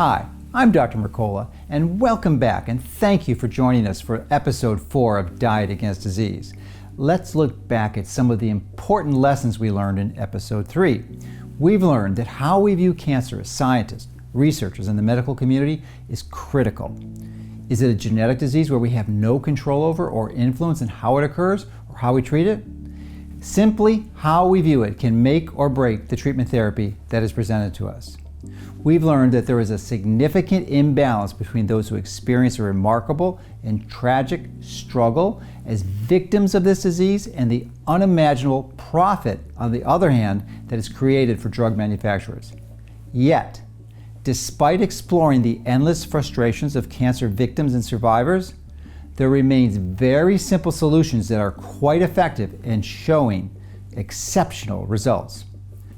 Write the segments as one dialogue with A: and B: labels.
A: Hi, I'm Dr. Mercola, and welcome back, and thank you for joining us for episode 4 of Diet Against Disease. Let's look back at some of the important lessons we learned in episode 3. We've learned that how we view cancer as scientists, researchers, and the medical community is critical. Is it a genetic disease where we have no control over or influence in how it occurs or how we treat it? Simply how we view it can make or break the treatment therapy that is presented to us. We've learned that there is a significant imbalance between those who experience a remarkable and tragic struggle as victims of this disease and the unimaginable profit, on the other hand, that is created for drug manufacturers. Yet, despite exploring the endless frustrations of cancer victims and survivors, there remains very simple solutions that are quite effective in showing exceptional results.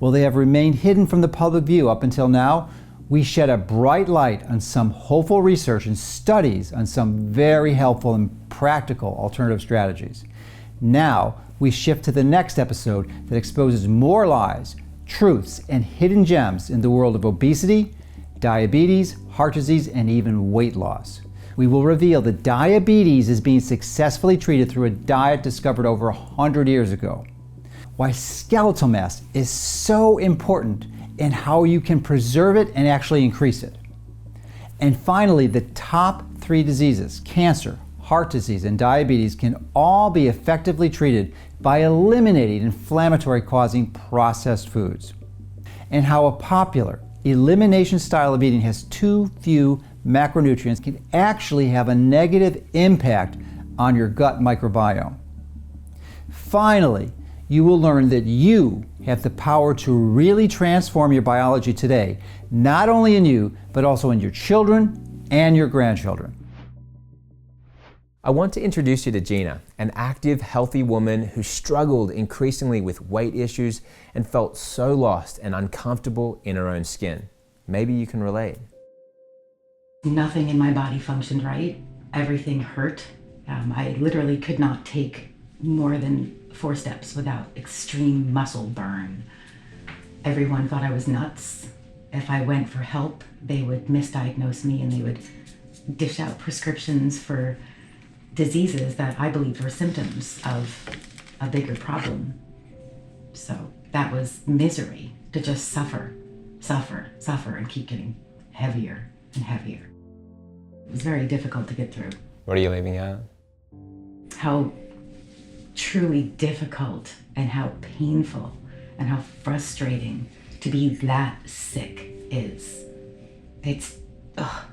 A: While they have remained hidden from the public view up until now, we shed a bright light on some hopeful research and studies on some very helpful and practical alternative strategies. Now, we shift to the next episode that exposes more lies, truths, and hidden gems in the world of obesity, diabetes, heart disease, and even weight loss. We will reveal that diabetes is being successfully treated through a diet discovered over 100 years ago. Why skeletal mass is so important and how you can preserve it and actually increase it. And finally, the top 3 diseases, cancer, heart disease, and diabetes, can all be effectively treated by eliminating inflammatory causing processed foods. And how a popular elimination style of eating has too few macronutrients can actually have a negative impact on your gut microbiome. Finally, you will learn that you have the power to really transform your biology today, not only in you, but also in your children and your grandchildren.
B: I want to introduce you to Gina, an active, healthy woman who struggled increasingly with weight issues and felt so lost and uncomfortable in her own skin. Maybe you can relate.
C: Nothing in my body functioned right. Everything hurt. I literally could not take more than 4 steps without extreme muscle burn. Everyone thought I was nuts. If I went for help, they would misdiagnose me and they would dish out prescriptions for diseases that I believed were symptoms of a bigger problem. So that was misery, to just suffer, and keep getting heavier and heavier. It was very difficult to get through.
B: What are you leaving out?
C: How truly difficult and how painful and how frustrating to be that sick is. It's, ugh.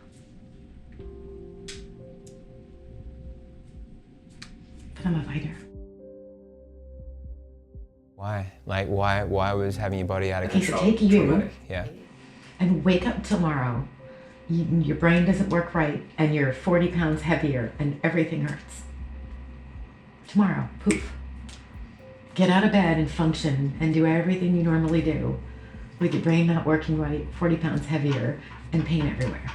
C: But I'm a fighter.
B: Why? Like, why was having your body out of
C: Okay,
B: control?
C: so take you
B: traumatic? Yeah.
C: and wake up tomorrow. Your brain doesn't work right and you're 40 pounds heavier and everything hurts. Tomorrow, poof. Get out of bed and function and do everything you normally do with your brain not working right, 40 pounds heavier, and pain everywhere.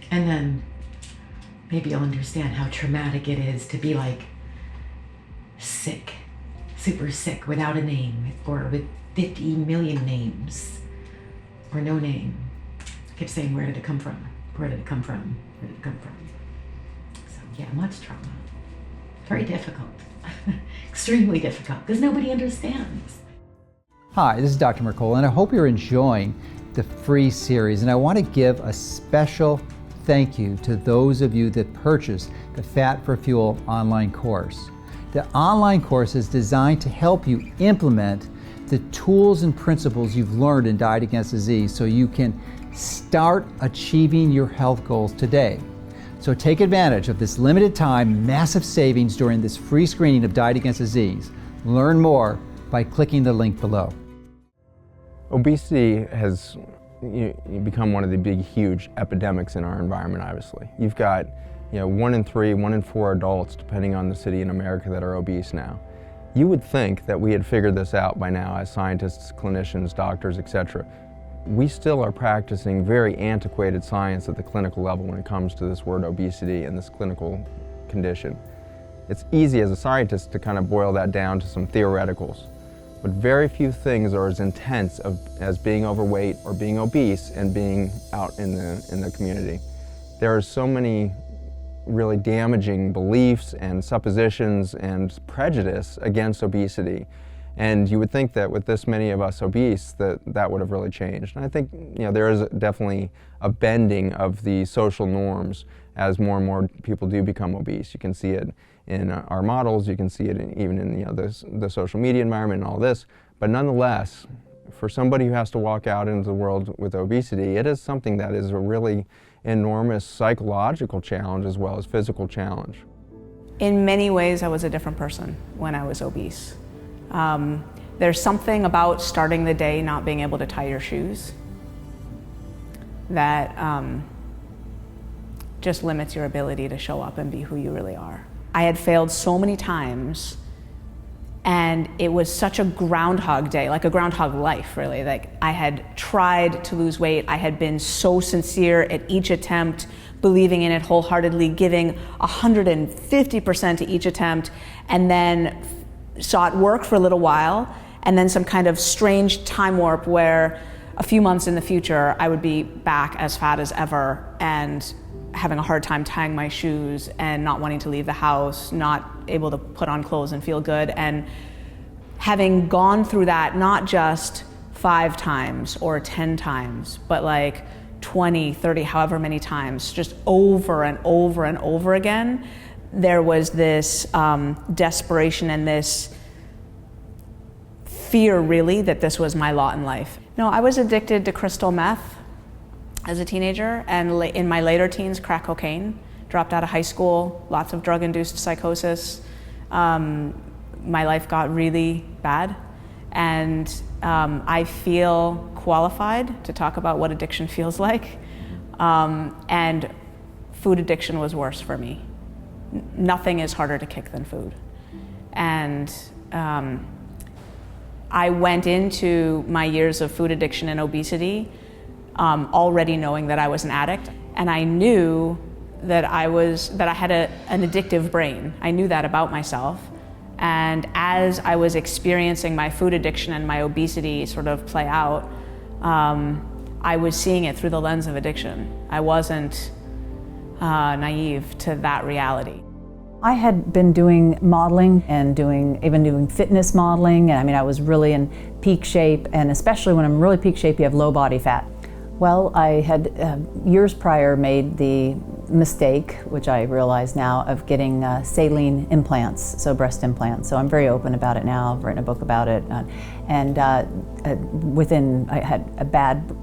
C: And then maybe you'll understand how traumatic it is to be like sick, super sick without a name or with 50 million names or no name. I kept saying, where did it come from? Where did it come from? Where did it come from? So yeah, much trauma. Very difficult, extremely difficult, because nobody understands.
A: Hi, this is Dr. Mercola, and I hope you're enjoying the free series. And I want to give a special thank you to those of you that purchased the Fat for Fuel online course. The online course is designed to help you implement the tools and principles you've learned in Diet Against Disease so you can start achieving your health goals today. So take advantage of this limited time, massive savings during this free screening of Diet Against Disease. Learn more by clicking the link below.
D: Obesity has become one of the big, huge epidemics in our environment, obviously. You've got 1 in 3, 1 in 4 adults, depending on the city in America, that are obese now. You would think that we had figured this out by now as scientists, clinicians, doctors, etc. We still are practicing very antiquated science at the clinical level when it comes to this word obesity and this clinical condition. It's easy as a scientist to kind of boil that down to some theoreticals. but very few things are as intense as being overweight or being obese and being out in the community. There are so many really damaging beliefs and suppositions and prejudice against obesity. And you would think that with this many of us obese, that would have really changed. And I think there is definitely a bending of the social norms as more and more people do become obese. You can see it in our models, you can see it even in the social media environment and all this. But nonetheless, for somebody who has to walk out into the world with obesity, it is something that is a really enormous psychological challenge as well as physical challenge.
E: In many ways, I was a different person when I was obese. There's something about starting the day not being able to tie your shoes that just limits your ability to show up and be who you really are. I had failed so many times, and it was such a groundhog day, like a groundhog life, really. Like, I had tried to lose weight. I had been so sincere at each attempt, believing in it wholeheartedly, giving 150% to each attempt, and then saw it work for a little while, and then some kind of strange time warp where a few months in the future, I would be back as fat as ever and having a hard time tying my shoes and not wanting to leave the house, not able to put on clothes and feel good. And having gone through that, not just 5 times or 10 times, but like 20, 30, however many times, just over and over and over again, there was this desperation and this fear, really, that this was my lot in life. No, I was addicted to crystal meth as a teenager, and in my later teens, crack cocaine. Dropped out of high school, lots of drug-induced psychosis. My life got really bad, and I feel qualified to talk about what addiction feels like. And food addiction was worse for me. Nothing is harder to kick than food. And I went into my years of food addiction and obesity already knowing that I was an addict, and I knew that I had an addictive brain. I knew that about myself. And as I was experiencing my food addiction and my obesity sort of play out, I was seeing it through the lens of addiction. I wasn't naive to that reality.
F: I had been doing modeling and even doing fitness modeling, and I mean, I was really in peak shape, and especially when I'm really peak shape, you have low body fat. Well, I had years prior made the mistake, which I realize now, of getting saline implants, so breast implants. So I'm very open about it now. I've written a book about it, I had a bad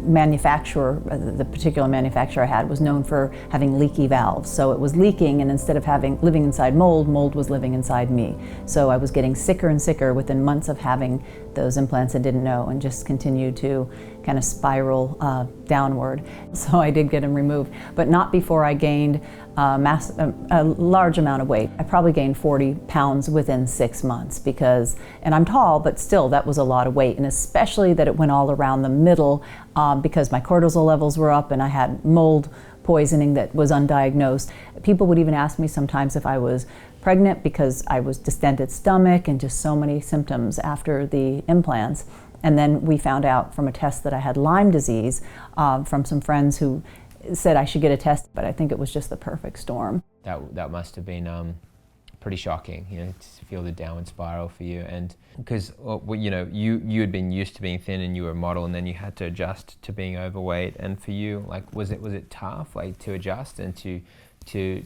F: manufacturer. The particular manufacturer I had was known for having leaky valves. So it was leaking, and instead of living inside mold was living inside me. So I was getting sicker and sicker within months of having those implants and didn't know, and just continued to kind of spiral downward. So I did get them removed, but not before I gained a large amount of weight. I probably gained 40 pounds within 6 months and I'm tall, but still that was a lot of weight, and especially that it went all around the middle because my cortisol levels were up and I had mold poisoning that was undiagnosed. People would even ask me sometimes if I was pregnant because I was distended stomach and just so many symptoms after the implants. And then we found out from a test that I had Lyme disease from some friends who said I should get a test, but I think it was just the perfect storm.
B: That must have been pretty shocking, to feel the downward spiral for you. And because you had been used to being thin and you were a model, and then you had to adjust to being overweight. And for you, like, was it tough, like, to adjust and to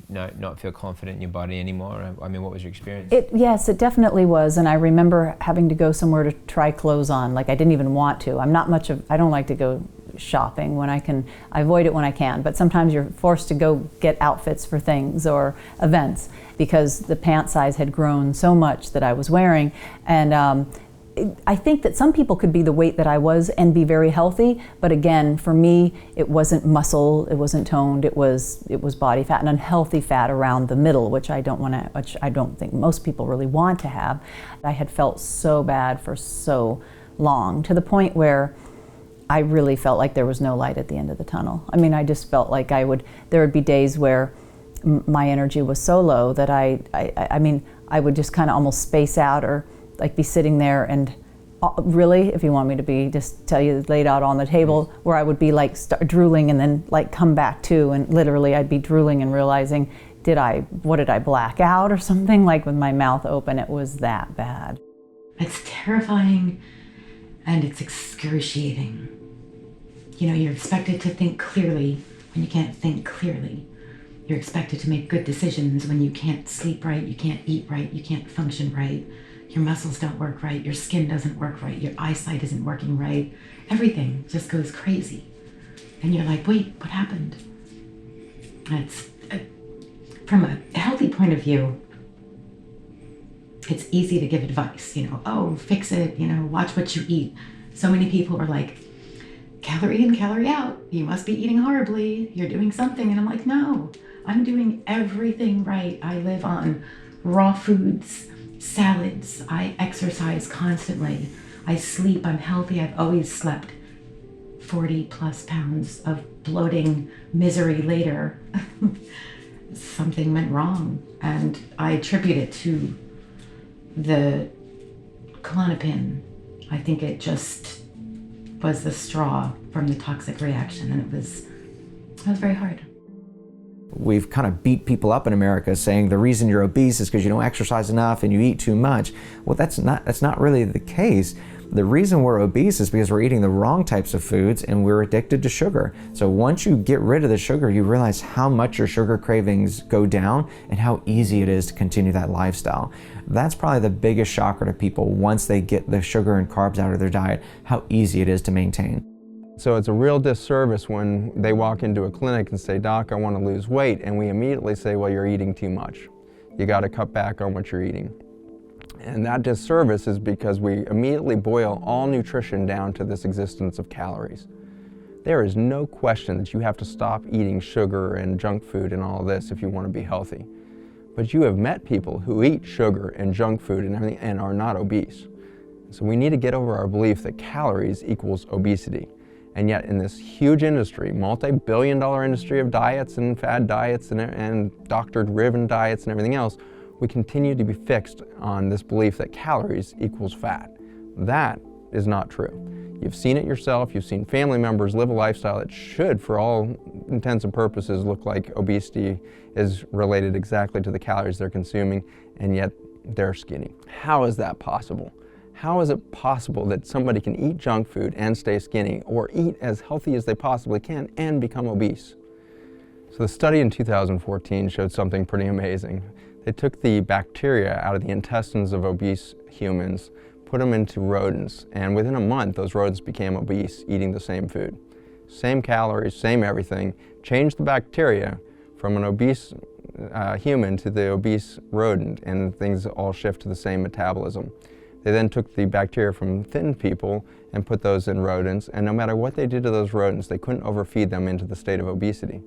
B: not feel confident in your body anymore? I mean, what was your experience?
F: Yes, it definitely was. And I remember having to go somewhere to try clothes on. Like, I didn't even want to. I don't like to go shopping when I can. I avoid it when I can, but sometimes you're forced to go get outfits for things or events because the pant size had grown so much that I was wearing. And I think that some people could be the weight that I was and be very healthy, but again, for me, it wasn't muscle, it wasn't toned, it was body fat and unhealthy fat around the middle, which I don't think most people really want to have. I had felt so bad for so long, to the point where I really felt like there was no light at the end of the tunnel. I mean, I just felt like there would be days where my energy was so low that I would just kind of almost space out, or like be sitting there and really, if you want me to be, just tell you laid out on the table, where I would be like start drooling and then like come back to, and literally I'd be drooling and realizing, did I black out or something, like with my mouth open? It was that bad.
C: It's terrifying and it's excruciating. You know, you're expected to think clearly when you can't think clearly. You're expected to make good decisions when you can't sleep right, you can't eat right, you can't function right. Your muscles don't work right, your skin doesn't work right, your eyesight isn't working right. Everything just goes crazy. And you're like, wait, what happened? It's, from a healthy point of view, it's easy to give advice, you know, oh, fix it, you know, watch what you eat. So many people are like, calorie in, calorie out, you must be eating horribly, you're doing something. And I'm like, no, I'm doing everything right. I live on raw foods, salads, I exercise constantly, I sleep, I'm healthy, I've always slept. 40 plus pounds of bloating misery later, something went wrong. And I attribute it to the Klonopin. I think it just was the straw from the toxic reaction, and it was very hard.
G: We've kind of beat people up in America saying the reason you're obese is because you don't exercise enough and you eat too much. Well, that's not really the case. The reason we're obese is because we're eating the wrong types of foods and we're addicted to sugar. So once you get rid of the sugar, you realize how much your sugar cravings go down and how easy it is to continue that lifestyle. That's probably the biggest shocker to people once they get the sugar and carbs out of their diet, how easy it is to maintain.
D: So it's a real disservice when they walk into a clinic and say, Doc, I want to lose weight, and we immediately say, well, you're eating too much. You got to cut back on what you're eating. And that disservice is because we immediately boil all nutrition down to this existence of calories. There is no question that you have to stop eating sugar and junk food and all this if you want to be healthy. But you have met people who eat sugar and junk food and everything and are not obese. So we need to get over our belief that calories equals obesity. And yet in this huge industry, multi-billion-dollar industry of diets and fad diets and doctor-driven diets and everything else, we continue to be fixed on this belief that calories equals fat. That is not true. You've seen it yourself, you've seen family members live a lifestyle that should, for all intents and purposes, look like obesity is related exactly to the calories they're consuming, and yet they're skinny. How is that possible? How is it possible that somebody can eat junk food and stay skinny, or eat as healthy as they possibly can and become obese? So the study in 2014 showed something pretty amazing. They took the bacteria out of the intestines of obese humans, put them into rodents, and within a month those rodents became obese eating the same food. Same calories, same everything, changed the bacteria from an obese human to the obese rodent, and things all shift to the same metabolism. They then took the bacteria from thin people and put those in rodents, and no matter what they did to those rodents, they couldn't overfeed them into the state of obesity.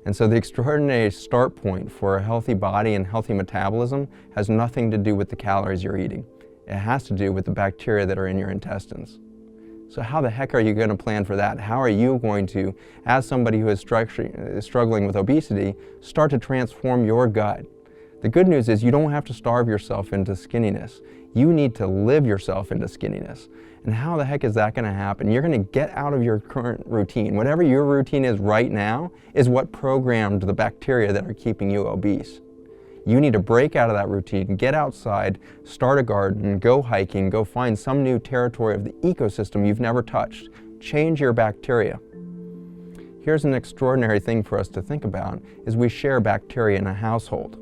D: And so the extraordinary start point for a healthy body and healthy metabolism has nothing to do with the calories you're eating. It has to do with the bacteria that are in your intestines. So how the heck are you going to plan for that? How are you going to, as somebody who is struggling with obesity, start to transform your gut? The good news is you don't have to starve yourself into skinniness. You need to live yourself into skinniness. And how the heck is that going to happen? You're going to get out of your current routine. Whatever your routine is right now is what programmed the bacteria that are keeping you obese. You need to break out of that routine, get outside, start a garden, go hiking, go find some new territory of the ecosystem you've never touched. Change your bacteria. Here's an extraordinary thing for us to think about, is we share bacteria in a household.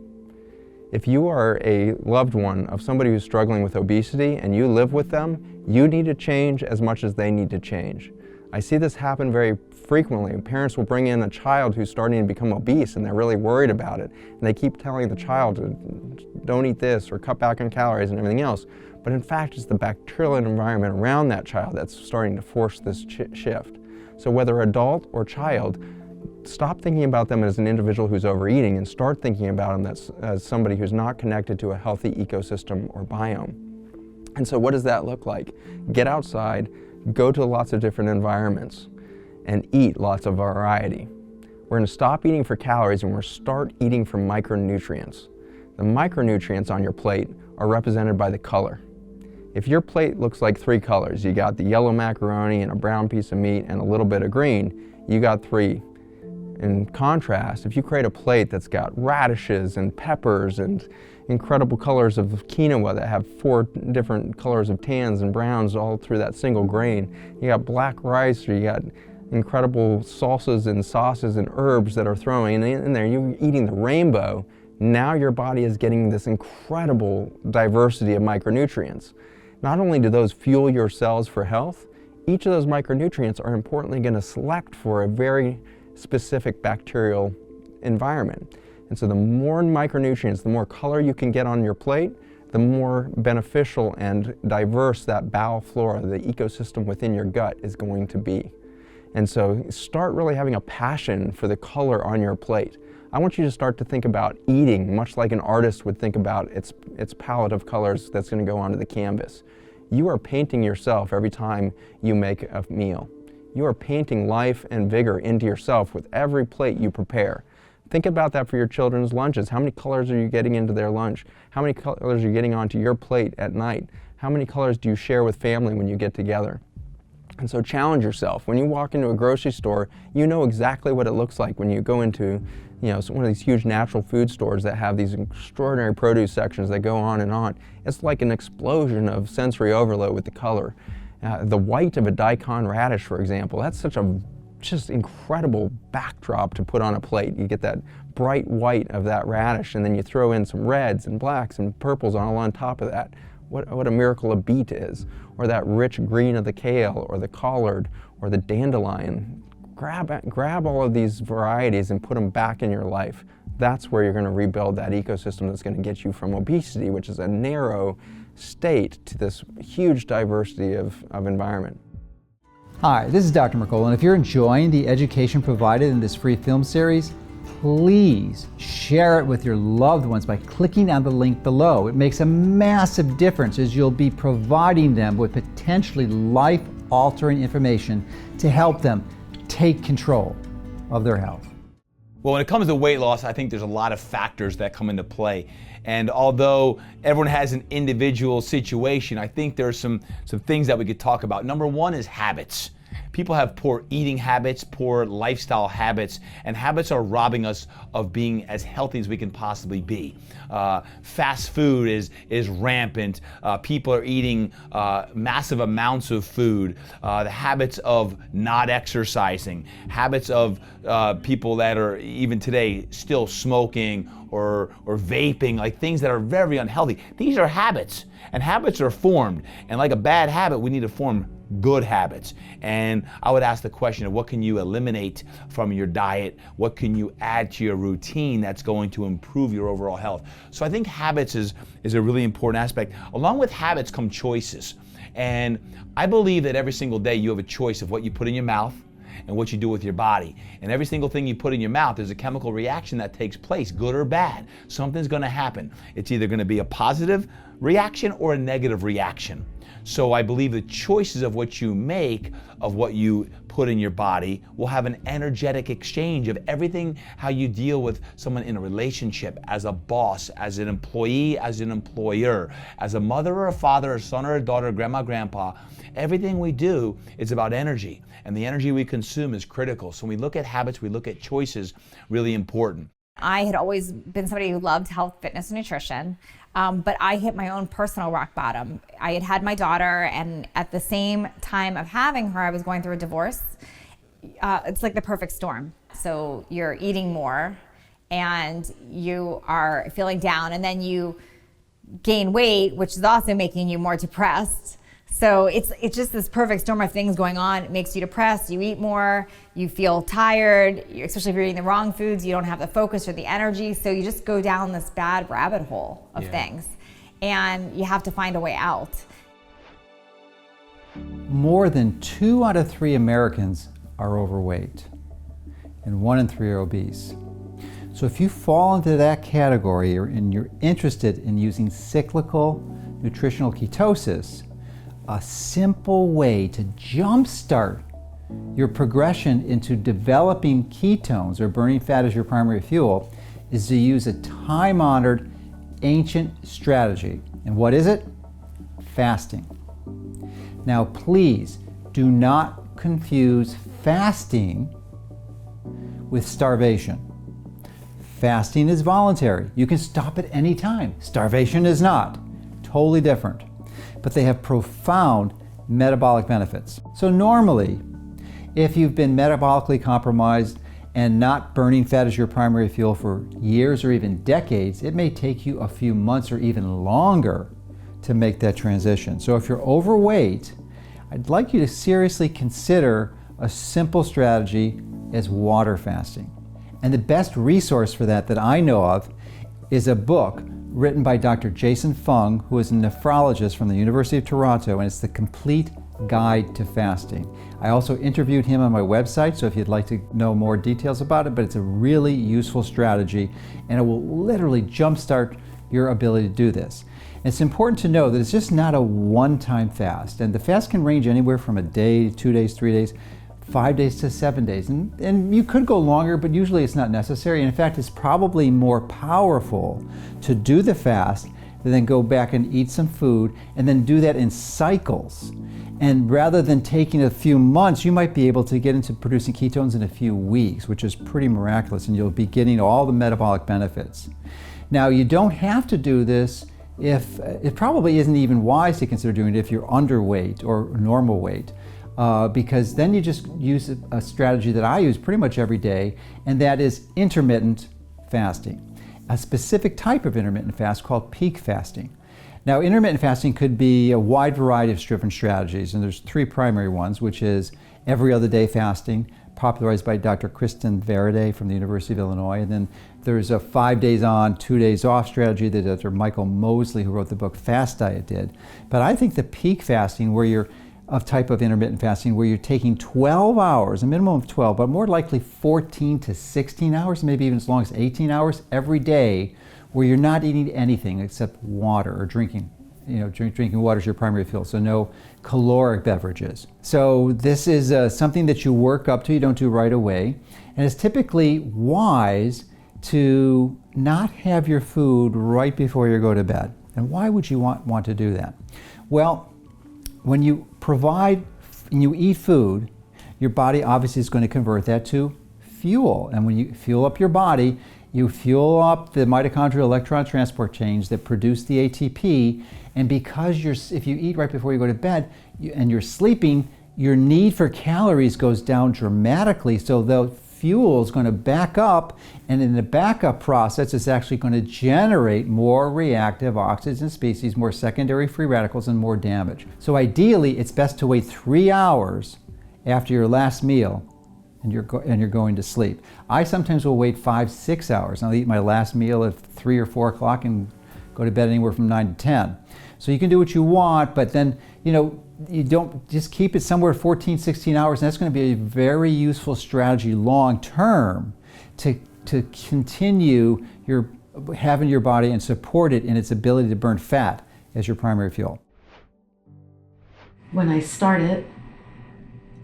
D: If you are a loved one of somebody who's struggling with obesity and you live with them, you need to change as much as they need to change. I see this happen very frequently. Parents will bring in a child who's starting to become obese and they're really worried about it. And they keep telling the child, don't eat this or cut back on calories and everything else. But in fact, it's the bacterial environment around that child that's starting to force this shift. So whether adult or child, stop thinking about them as an individual who's overeating and start thinking about them as somebody who's not connected to a healthy ecosystem or biome. And so what does that look like? Get outside, go to lots of different environments, and eat lots of variety. We're going to stop eating for calories and we're going to start eating for micronutrients. The micronutrients on your plate are represented by the color. If your plate looks like 3 colors, you got the yellow macaroni and a brown piece of meat and a little bit of green, you got 3. In contrast, if you create a plate that's got radishes and peppers and incredible colors of quinoa that have 4 different colors of tans and browns all through that single grain, you got black rice, or you got incredible salsas and sauces and herbs that are throwing in there, you're eating the rainbow. Now your body is getting this incredible diversity of micronutrients. Not only do those fuel your cells for health, each of those micronutrients are importantly going to select for a very specific bacterial environment. And so the more micronutrients, the more color you can get on your plate, the more beneficial and diverse that bowel flora, the ecosystem within your gut, is going to be. And so start really having a passion for the color on your plate. I want you to start to think about eating much like an artist would think about its palette of colors that's going to go onto the canvas. You are painting yourself every time you make a meal. You are painting life and vigor into yourself with every plate you prepare. Think about that for your children's lunches. How many colors are you getting into their lunch? How many colors are you getting onto your plate at night? How many colors do you share with family when you get together? And so challenge yourself. When you walk into a grocery store, you know exactly what it looks like when you go into one of these huge natural food stores that have these extraordinary produce sections that go on and on. It's like an explosion of sensory overload with the color. The white of a daikon radish, for example, that's such a just incredible backdrop to put on a plate. You get that bright white of that radish, and then you throw in some reds and blacks and purples all on top of that. What a miracle a beet is, or that rich green of the kale, or the collard, or the dandelion. Grab all of these varieties and put them back in your life. That's where you're going to rebuild that ecosystem that's going to get you from obesity, which is a narrow state, to this huge diversity of environment.
A: Hi, this is Dr. Mercola, and if you're enjoying the education provided in this free film series, please share it with your loved ones by clicking on the link below. It makes a massive difference, as you'll be providing them with potentially life-altering information to help them take control of their health.
H: Well, when it comes to weight loss, I think there's a lot of factors that come into play. And although everyone has an individual situation, I think there's some things that we could talk about. Number one is habits. People have poor eating habits, poor lifestyle habits, and habits are robbing us of being as healthy as we can possibly be. Fast food is rampant. People are eating massive amounts of food. The habits of not exercising, habits of people that are even today still smoking or vaping, like things that are very unhealthy. These are habits, and habits are formed. And like a bad habit, we need to form good habits. And I would ask the question of what can you eliminate from your diet? What can you add to your routine that's going to improve your overall health? So I think habits is a really important aspect. Along with habits come choices. And I believe that every single day you have a choice of what you put in your mouth and what you do with your body. And every single thing you put in your mouth, there's a chemical reaction that takes place, good or bad. Something's gonna happen. It's either gonna be a positive reaction or a negative reaction. So I believe the choices of what you make, of what you put in your body, will have an energetic exchange of everything, how you deal with someone in a relationship, as a boss, as an employee, as an employer, as a mother or a father, a son or a daughter, grandma, grandpa. Everything we do is about energy, and the energy we consume is critical. So when we look at habits, we look at choices, really important.
I: I had always been somebody who loved health, fitness, and nutrition, but I hit my own personal rock bottom. I had had my daughter, and at the same time of having her, I was going through a divorce. It's like the perfect storm. So you're eating more, and you are feeling down, and then you gain weight, which is also making you more depressed. So it's just this perfect storm of things going on. It makes you depressed, you eat more, you feel tired, especially if you're eating the wrong foods, you don't have the focus or the energy, so you just go down this bad rabbit hole of things. And you have to find a way out.
A: More than 2 out of 3 Americans are overweight, and 1 in 3 are obese. So if you fall into that category and you're interested in using cyclical nutritional ketosis, a simple way to jumpstart your progression into developing ketones, or burning fat as your primary fuel, is to use a time-honored ancient strategy. And what is it? Fasting. Now, please do not confuse fasting with starvation. Fasting is voluntary. You can stop at any time. Starvation is not. Totally different. But they have profound metabolic benefits. So normally, if you've been metabolically compromised and not burning fat as your primary fuel for years or even decades, it may take you a few months or even longer to make that transition. So if you're overweight, I'd like you to seriously consider a simple strategy as water fasting. And the best resource for that I know of is a book written by Dr. Jason Fung, who is a nephrologist from the University of Toronto, and it's The Complete Guide to Fasting. I also interviewed him on my website, so if you'd like to know more details about it, but it's a really useful strategy, and it will literally jumpstart your ability to do this. And it's important to know that it's just not a one-time fast, and the fast can range anywhere from a day, 2 days, 3 days, 5 days to 7 days. And you could go longer, but usually it's not necessary. And in fact, it's probably more powerful to do the fast and then go back and eat some food and then do that in cycles. And rather than taking a few months, you might be able to get into producing ketones in a few weeks, which is pretty miraculous, and you'll be getting all the metabolic benefits. Now, you don't have to do this if, it probably isn't even wise to consider doing it if you're underweight or normal weight. Because then you just use a strategy that I use pretty much every day, and that is intermittent fasting. A specific type of intermittent fast called peak fasting. Now, intermittent fasting could be a wide variety of different strategies, and there's 3 primary ones, which is every other day fasting, popularized by Dr. Kristen Varaday from the University of Illinois, and then there's a 5 days on, 2 days off strategy that Dr. Michael Mosley, who wrote the book Fast Diet, did. But I think the peak fasting, where you're of type of intermittent fasting where you're taking 12 hours, a minimum of 12, but more likely 14 to 16 hours, maybe even as long as 18 hours every day, where you're not eating anything except water or drinking. Drinking water is your primary fuel, so no caloric beverages. So this is something that you work up to, you don't do right away, and it's typically wise to not have your food right before you go to bed. And why would you want to do that? Well, when you provide and you eat food, your body obviously is going to convert that to fuel. And when you fuel up your body, you fuel up the mitochondrial electron transport chains that produce the ATP. And because if you eat right before you go to bed and you're sleeping, your need for calories goes down dramatically. So the fuel is going to back up, and in the backup process, it's actually going to generate more reactive oxygen species, more secondary free radicals, and more damage. So ideally, it's best to wait 3 hours after your last meal and you're going to sleep. I sometimes will wait 5-6 hours. I'll eat my last meal at 3 or 4 o'clock and go to bed anywhere from 9 to 10. So you can do what you want, but then, you don't just keep it somewhere 14, 16 hours, and that's going to be a very useful strategy long term to continue having your body and support it in its ability to burn fat as your primary fuel.
C: When I started,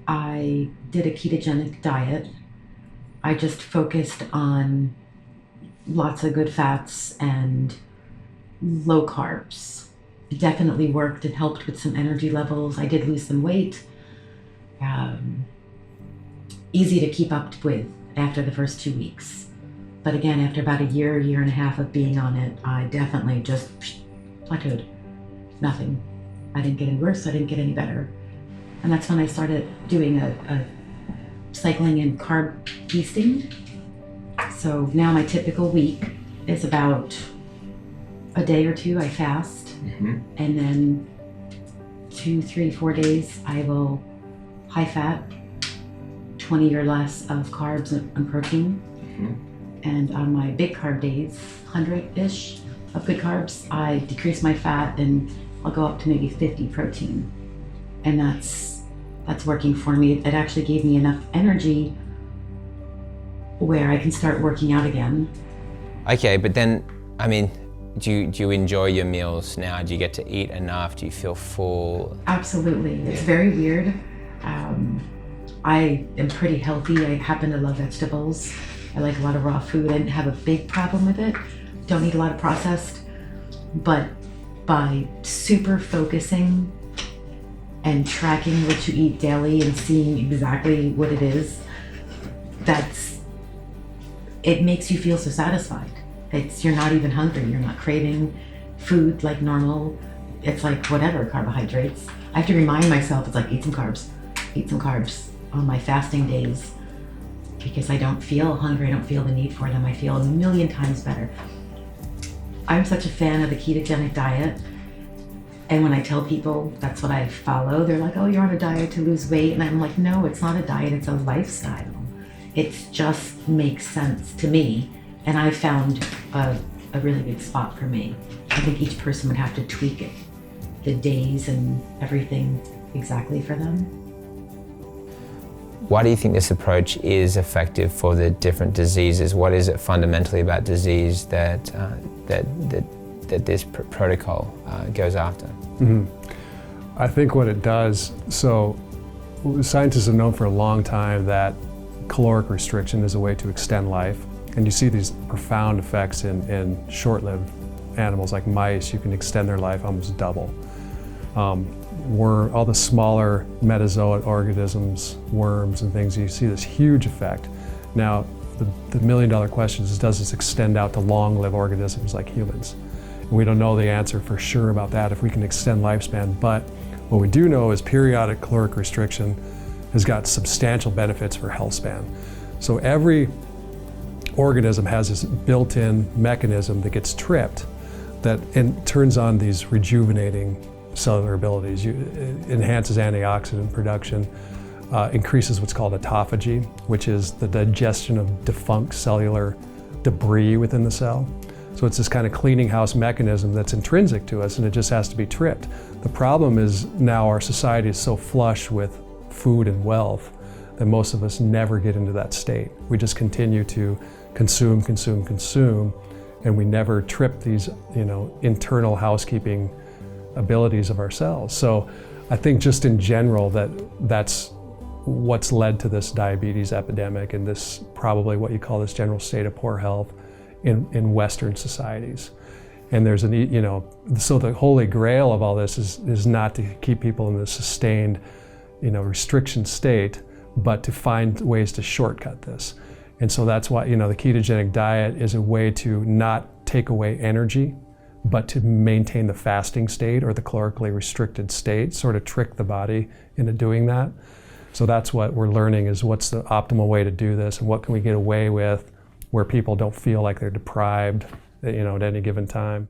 C: I did a ketogenic diet. I just focused on lots of good fats and low carbs. It definitely worked. It helped with some energy levels. I did lose some weight. Easy to keep up with after the first 2 weeks. But again, after about a year and a half of being on it, I definitely just plateaued. Nothing. I didn't get any worse. I didn't get any better. And that's when I started doing a cycling and carb feasting. So now my typical week is about a day or 2 I fast. And then 2, 3, 4 days I will high fat, 20 or less of carbs and protein. And on my big carb days, 100-ish of good carbs, I decrease my fat and I'll go up to maybe 50 protein. And that's working for me. It actually gave me enough energy where I can start working out again.
B: Okay, but then, do you enjoy your meals now? Do you get to eat enough? Do you feel full?
C: Absolutely. It's very weird. I am pretty healthy. I happen to love vegetables. I like a lot of raw food. I didn't have a big problem with it. Don't eat a lot of processed. But by super focusing and tracking what you eat daily and seeing exactly what it is, it makes you feel so satisfied. You're not even hungry. You're not craving food like normal. It's like whatever, carbohydrates. I have to remind myself, it's like eat some carbs on my fasting days, because I don't feel hungry. I don't feel the need for them. I feel a million times better. I'm such a fan of the ketogenic diet. And when I tell people that's what I follow, they're like, oh, you're on a diet to lose weight. And I'm like, no, it's not a diet, it's a lifestyle. It just makes sense to me. And I found a really good spot for me. I think each person would have to tweak it, the days and everything exactly for them.
B: Why do you think this approach is effective for the different diseases? What is it fundamentally about disease that this protocol goes after?
J: Mm-hmm. I think what it does, so scientists have known for a long time that caloric restriction is a way to extend life. And you see these profound effects in short-lived animals like mice. You can extend their life almost double. All the smaller metazoa organisms, worms and things, you see this huge effect. Now, the million-dollar question is, does this extend out to long-lived organisms like humans? And we don't know the answer for sure about that, if we can extend lifespan. But what we do know is periodic caloric restriction has got substantial benefits for health span. So every organism has this built-in mechanism that gets tripped that turns on these rejuvenating cellular abilities. It enhances antioxidant production, increases what's called autophagy, which is the digestion of defunct cellular debris within the cell. So it's this kind of cleaning house mechanism that's intrinsic to us, and it just has to be tripped. The problem is now our society is so flush with food and wealth that most of us never get into that state. We just continue to consume, and we never trip these, internal housekeeping abilities of ourselves. So I think just in general that's what's led to this diabetes epidemic and this probably what you call this general state of poor health in Western societies. And there's so the holy grail of all this is not to keep people in this sustained, restriction state, but to find ways to shortcut this. And so that's why, the ketogenic diet is a way to not take away energy, but to maintain the fasting state or the calorically restricted state, sort of trick the body into doing that. So that's what we're learning, is what's the optimal way to do this and what can we get away with where people don't feel like they're deprived, at any given time.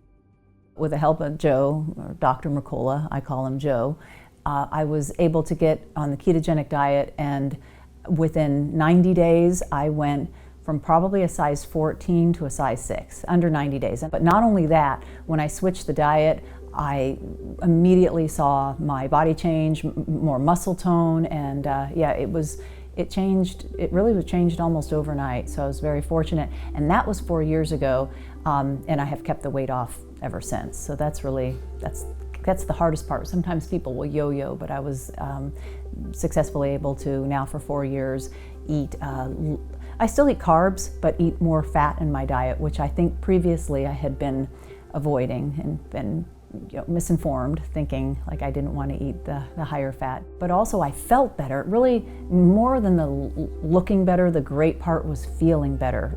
F: With the help of Joe, or Dr. Mercola, I call him Joe, I was able to get on the ketogenic diet, and within 90 days I went from probably a size 14 to a size 6, under 90 days. But not only that, when I switched the diet, I immediately saw my body change, more muscle tone, and it changed. It really was changed almost overnight, so I was very fortunate. And that was 4 years ago, and I have kept the weight off ever since. So that's the hardest part. Sometimes people will yo-yo, but I was successfully able to now for 4 years eat, I still eat carbs, but eat more fat in my diet, which I think previously I had been avoiding and been misinformed, thinking like I didn't want to eat the higher fat. But also I felt better. Really, more than the looking better, the great part was feeling better.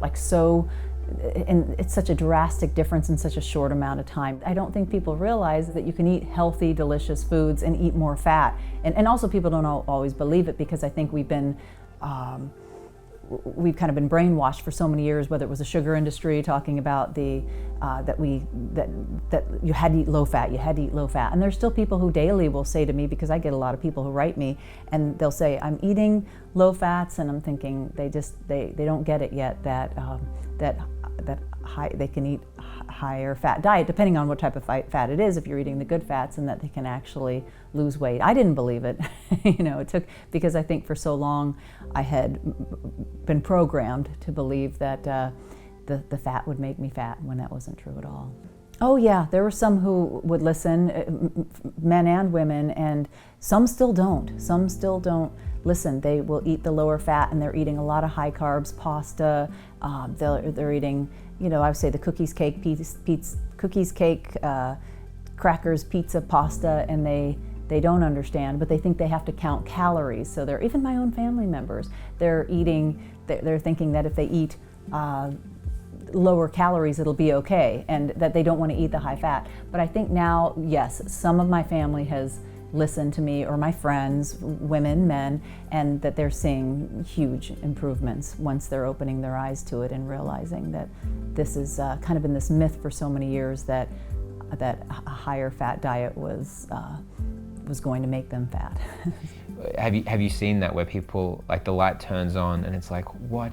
F: And it's such a drastic difference in such a short amount of time. I don't think people realize that you can eat healthy, delicious foods and eat more fat. And also people don't always believe it, because I think we've kind of been brainwashed for so many years, whether it was the sugar industry talking about that you had to eat low fat, And there's still people who daily will say to me, because I get a lot of people who write me, and they'll say, I'm eating low fats, and I'm thinking they don't get it yet, that they can eat higher fat diet, depending on what type of fat it is, if you're eating the good fats, and that they can actually lose weight. I didn't believe it. It took, because I think for so long I had been programmed to believe that the fat would make me fat, when that wasn't true at all. Oh yeah, there were some who would listen, men and women, and some still don't. Some still don't listen. They will eat the lower fat, and they're eating a lot of high carbs, pasta. They're eating, I would say the cookies, cake, crackers, pizza, pasta, and they don't understand, but they think they have to count calories. So they're, even my own family members, they're thinking that if they eat lower calories, it'll be okay, and that they don't want to eat the high fat. But I think now, yes, some of my family has listened to me, or my friends, women, men, and that they're seeing huge improvements once they're opening their eyes to it and realizing that this is kind of been this myth for so many years that a higher fat diet was going to make them fat.
B: Have you seen that, where people, like, the light turns on and it's like, what?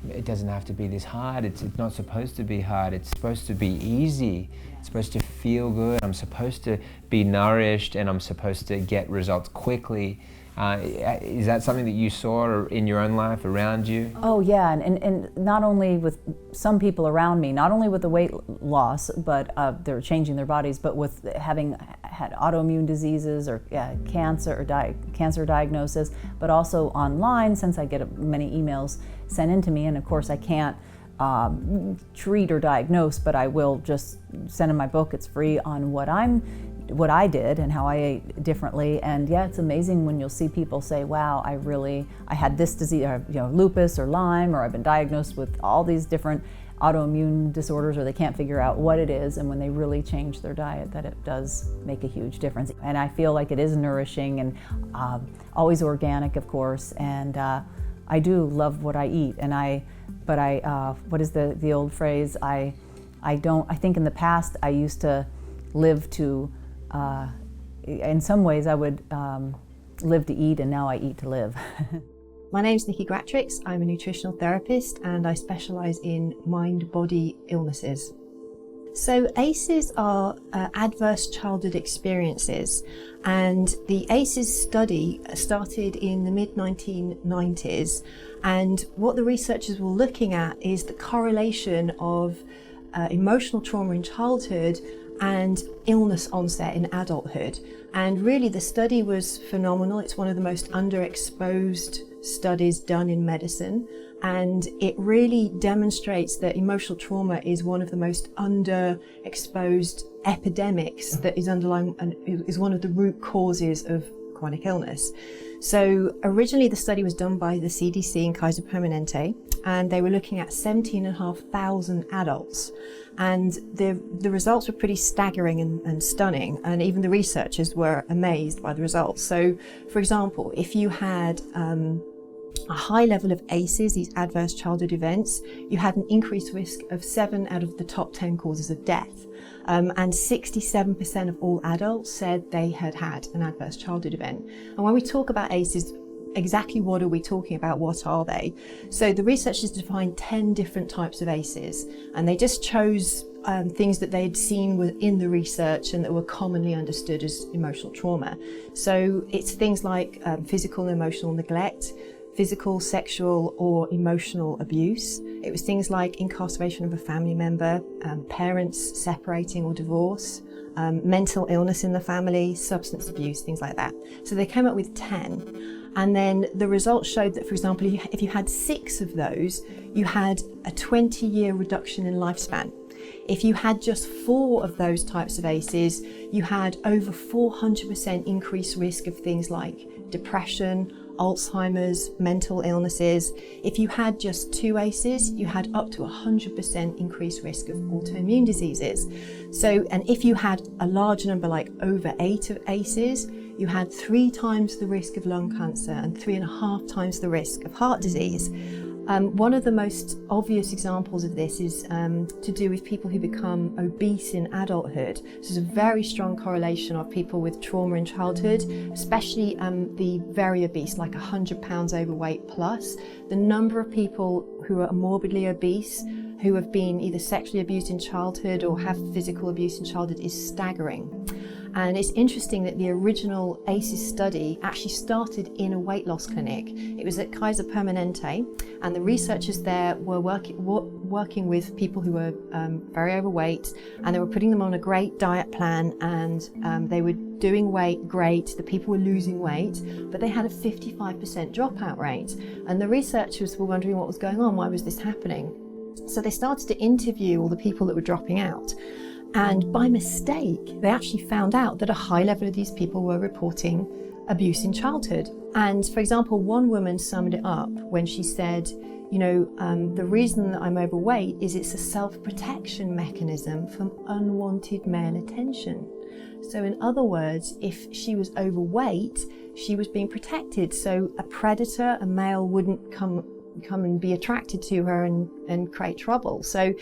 B: It doesn't have to be this hard. It's not supposed to be hard. It's supposed to be easy. It's supposed to feel good. I'm supposed to be nourished, and I'm supposed to get results quickly. Is that something that you saw in your own life around you?
F: Oh yeah, and not only with some people around me, not only with the weight loss, but they're changing their bodies, but with having had autoimmune diseases or cancer diagnosis, but also online, since I get many emails sent in to me, and of course I can't treat or diagnose, but I will just send in my book. It's free on what I did and how I ate differently. And yeah, it's amazing when you'll see people say, wow, I had this disease, or, lupus or Lyme, or I've been diagnosed with all these different autoimmune disorders, or they can't figure out what it is, and when they really change their diet, that it does make a huge difference. And I feel like it is nourishing and always organic, of course, and I do love what I eat. But what is the old phrase? I think in the past I used to live to, in some ways I would live to eat, and now I eat to live.
K: My name's Niki Gratrix. I'm a nutritional therapist, and I specialise in mind-body illnesses. So ACEs are adverse childhood experiences, and the ACEs study started in the mid-1990s, and what the researchers were looking at is the correlation of emotional trauma in childhood and illness onset in adulthood. And really the study was phenomenal. It's one of the most underexposed studies done in medicine, and it really demonstrates that emotional trauma is one of the most underexposed epidemics that is underlying and is one of the root causes of chronic illness. So originally the study was done by the CDC in Kaiser Permanente, and they were looking at 17,500 adults. And the results were pretty staggering and stunning, and even the researchers were amazed by the results. So, for example, if you had a high level of ACEs, these adverse childhood events, you had an increased risk of 7 out of the top 10 causes of death. And 67% of all adults said they had had an adverse childhood event. And when we talk about ACEs, exactly what are we talking about? What are they? So the researchers defined 10 different types of ACEs, and they just chose things that they'd seen in the research and that were commonly understood as emotional trauma. So it's things like physical and emotional neglect, physical, sexual, or emotional abuse. It was things like incarceration of a family member, parents separating or divorce, mental illness in the family, substance abuse, things like that. So they came up with 10. And then the results showed that, for example, if you had 6 of those, you had a 20-year reduction in lifespan. If you had just 4 of those types of ACEs, you had over 400% increased risk of things like depression, Alzheimer's, mental illnesses. If you had just 2 ACEs, you had up to 100% increased risk of autoimmune diseases. So, and if you had a large number, like over 8 of ACEs, you had 3 times the risk of lung cancer and 3.5 times the risk of heart disease. One of the most obvious examples of this is to do with people who become obese in adulthood. So there's a very strong correlation of people with trauma in childhood, especially the very obese, like 100 pounds overweight plus. The number of people who are morbidly obese, who have been either sexually abused in childhood or have physical abuse in childhood, is staggering. And it's interesting that the original ACEs study actually started in a weight loss clinic. It was at Kaiser Permanente, and the researchers there were working with people who were very overweight, and they were putting them on a great diet plan, and they were doing weight great, the people were losing weight, but they had a 55% dropout rate. And the researchers were wondering what was going on, why was this happening? So they started to interview all the people that were dropping out. And by mistake, they actually found out that a high level of these people were reporting abuse in childhood. And for example, one woman summed it up when she said, the reason that I'm overweight is it's a self-protection mechanism from unwanted male attention. So in other words, if she was overweight, she was being protected. So a predator, a male, wouldn't come and be attracted to her and create trouble. So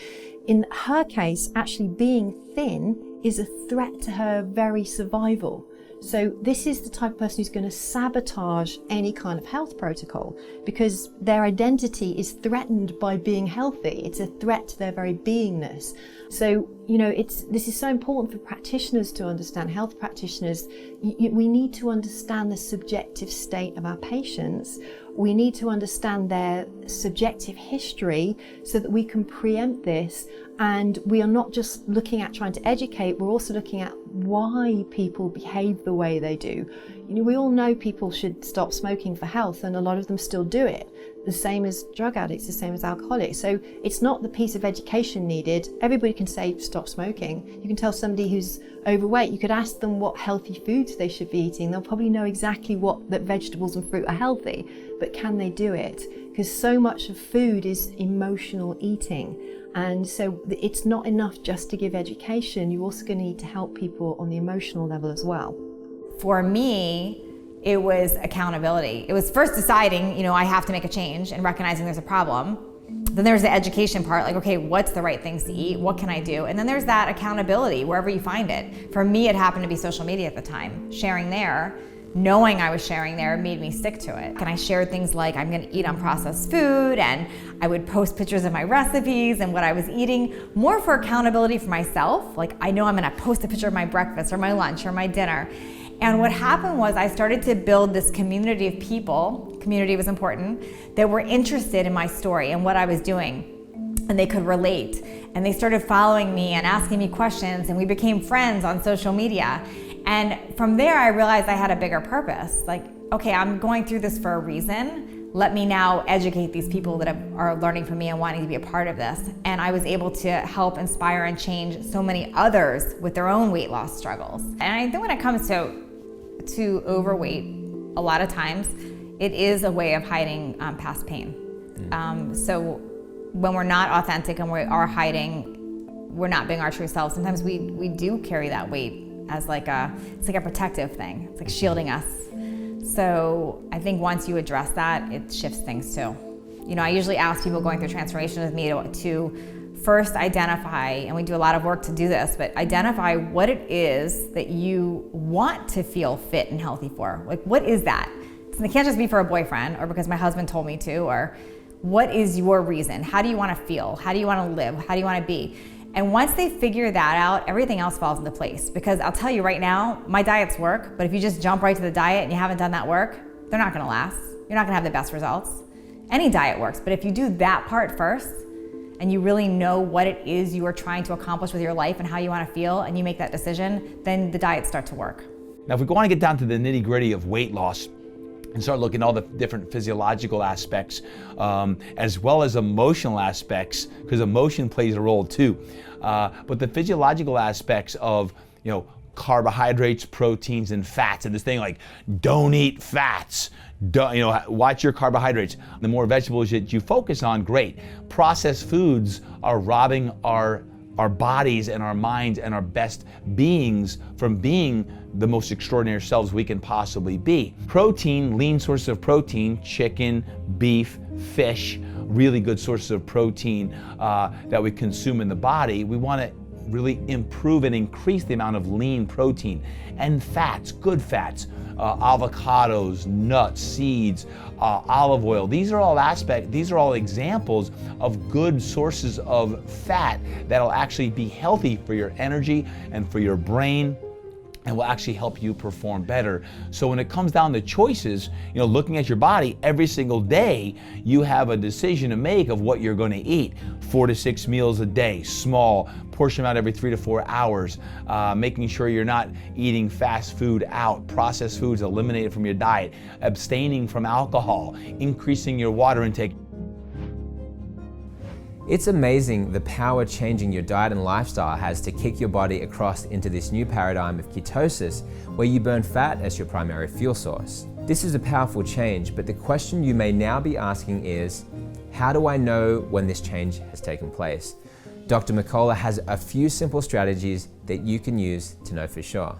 K: in her case, actually being thin is a threat to her very survival. So this is the type of person who's going to sabotage any kind of health protocol because their identity is threatened by being healthy. It's a threat to their very beingness. So, this is so important for practitioners to understand, health practitioners. We need to understand the subjective state of our patients. We need to understand their subjective history so that we can preempt this. And we are not just looking at trying to educate, we're also looking at why people behave the way they do. We all know people should stop smoking for health, and a lot of them still do it. The same as drug addicts, the same as alcoholics. So it's not the piece of education needed. Everybody can say stop smoking. You can tell somebody who's overweight, you could ask them what healthy foods they should be eating. They'll probably know exactly that vegetables and fruit are healthy, but can they do it? Because so much of food is emotional eating. And so it's not enough just to give education. You're also going to need to help people on the emotional level as well.
I: For me, it was accountability. It was first deciding, I have to make a change and recognizing there's a problem. Then there's the education part, like, okay, what's the right things to eat? What can I do? And then there's that accountability wherever you find it. For me, it happened to be social media at the time. Sharing there, knowing I was sharing there made me stick to it. And I shared things like I'm gonna eat unprocessed food, and I would post pictures of my recipes and what I was eating, more for accountability for myself. Like, I know I'm gonna post a picture of my breakfast or my lunch or my dinner. And what happened was I started to build this community of people, community was important, that were interested in my story and what I was doing. And they could relate. And they started following me and asking me questions, and we became friends on social media. And from there, I realized I had a bigger purpose. Like, okay, I'm going through this for a reason. Let me now educate these people that are learning from me and wanting to be a part of this. And I was able to help inspire and change so many others with their own weight loss struggles. And I think when it comes to overweight, a lot of times, it is a way of hiding past pain. So when we're not authentic and we are hiding, we're not being our true selves. Sometimes we do carry that weight as it's like a protective thing. It's like shielding us. So I think once you address that, it shifts things too. I usually ask people going through transformation with me to first identify, and we do a lot of work to do this, but identify what it is that you want to feel fit and healthy for. Like, what is that? It can't just be for a boyfriend or because my husband told me to, or what is your reason? How do you want to feel? How do you want to live? How do you want to be? And once they figure that out, everything else falls into place. Because I'll tell you right now, my diets work, but if you just jump right to the diet and you haven't done that work, they're not gonna last. You're not gonna have the best results. Any diet works, but if you do that part first, and you really know what it is you are trying to accomplish with your life and how you wanna feel, and you make that decision, then the diets start to work.
H: Now, if we want to get down to the nitty-gritty of weight loss and start looking at all the different physiological aspects, as well as emotional aspects, because emotion plays a role too. But the physiological aspects of, carbohydrates, proteins, and fats, and this thing like, don't eat fats. Watch your carbohydrates. The more vegetables that you focus on, great. Processed foods are robbing our bodies and our minds and our best beings from being the most extraordinary selves we can possibly be. Protein, lean sources of protein, chicken, beef, fish, really good sources of protein that we consume in the body. We want to really improve and increase the amount of lean protein and fats, good fats, avocados, nuts, seeds, olive oil. These are all examples of good sources of fat that'll actually be healthy for your energy and for your brain, and will actually help you perform better. So when it comes down to choices, looking at your body every single day, you have a decision to make of what you're gonna eat. 4 to 6 meals a day, small, portion them out every 3 to 4 hours, making sure you're not eating fast food out, processed foods eliminated from your diet, abstaining from alcohol, increasing your water intake.
B: It's amazing the power changing your diet and lifestyle has to kick your body across into this new paradigm of ketosis, where you burn fat as your primary fuel source. This is a powerful change, but the question you may now be asking is, how do I know when this change has taken place? Dr. McCullough has a few simple strategies that you can use to know for sure.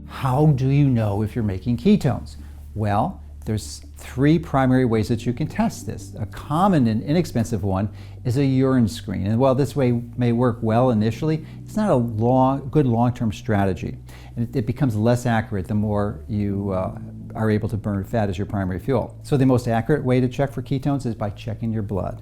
A: How do you know if you're making ketones? Well, there's 3 primary ways that you can test this. A common and inexpensive one is a urine screen. And while this way may work well initially, it's not a good long-term strategy. And it becomes less accurate the more you are able to burn fat as your primary fuel. So the most accurate way to check for ketones is by checking your blood.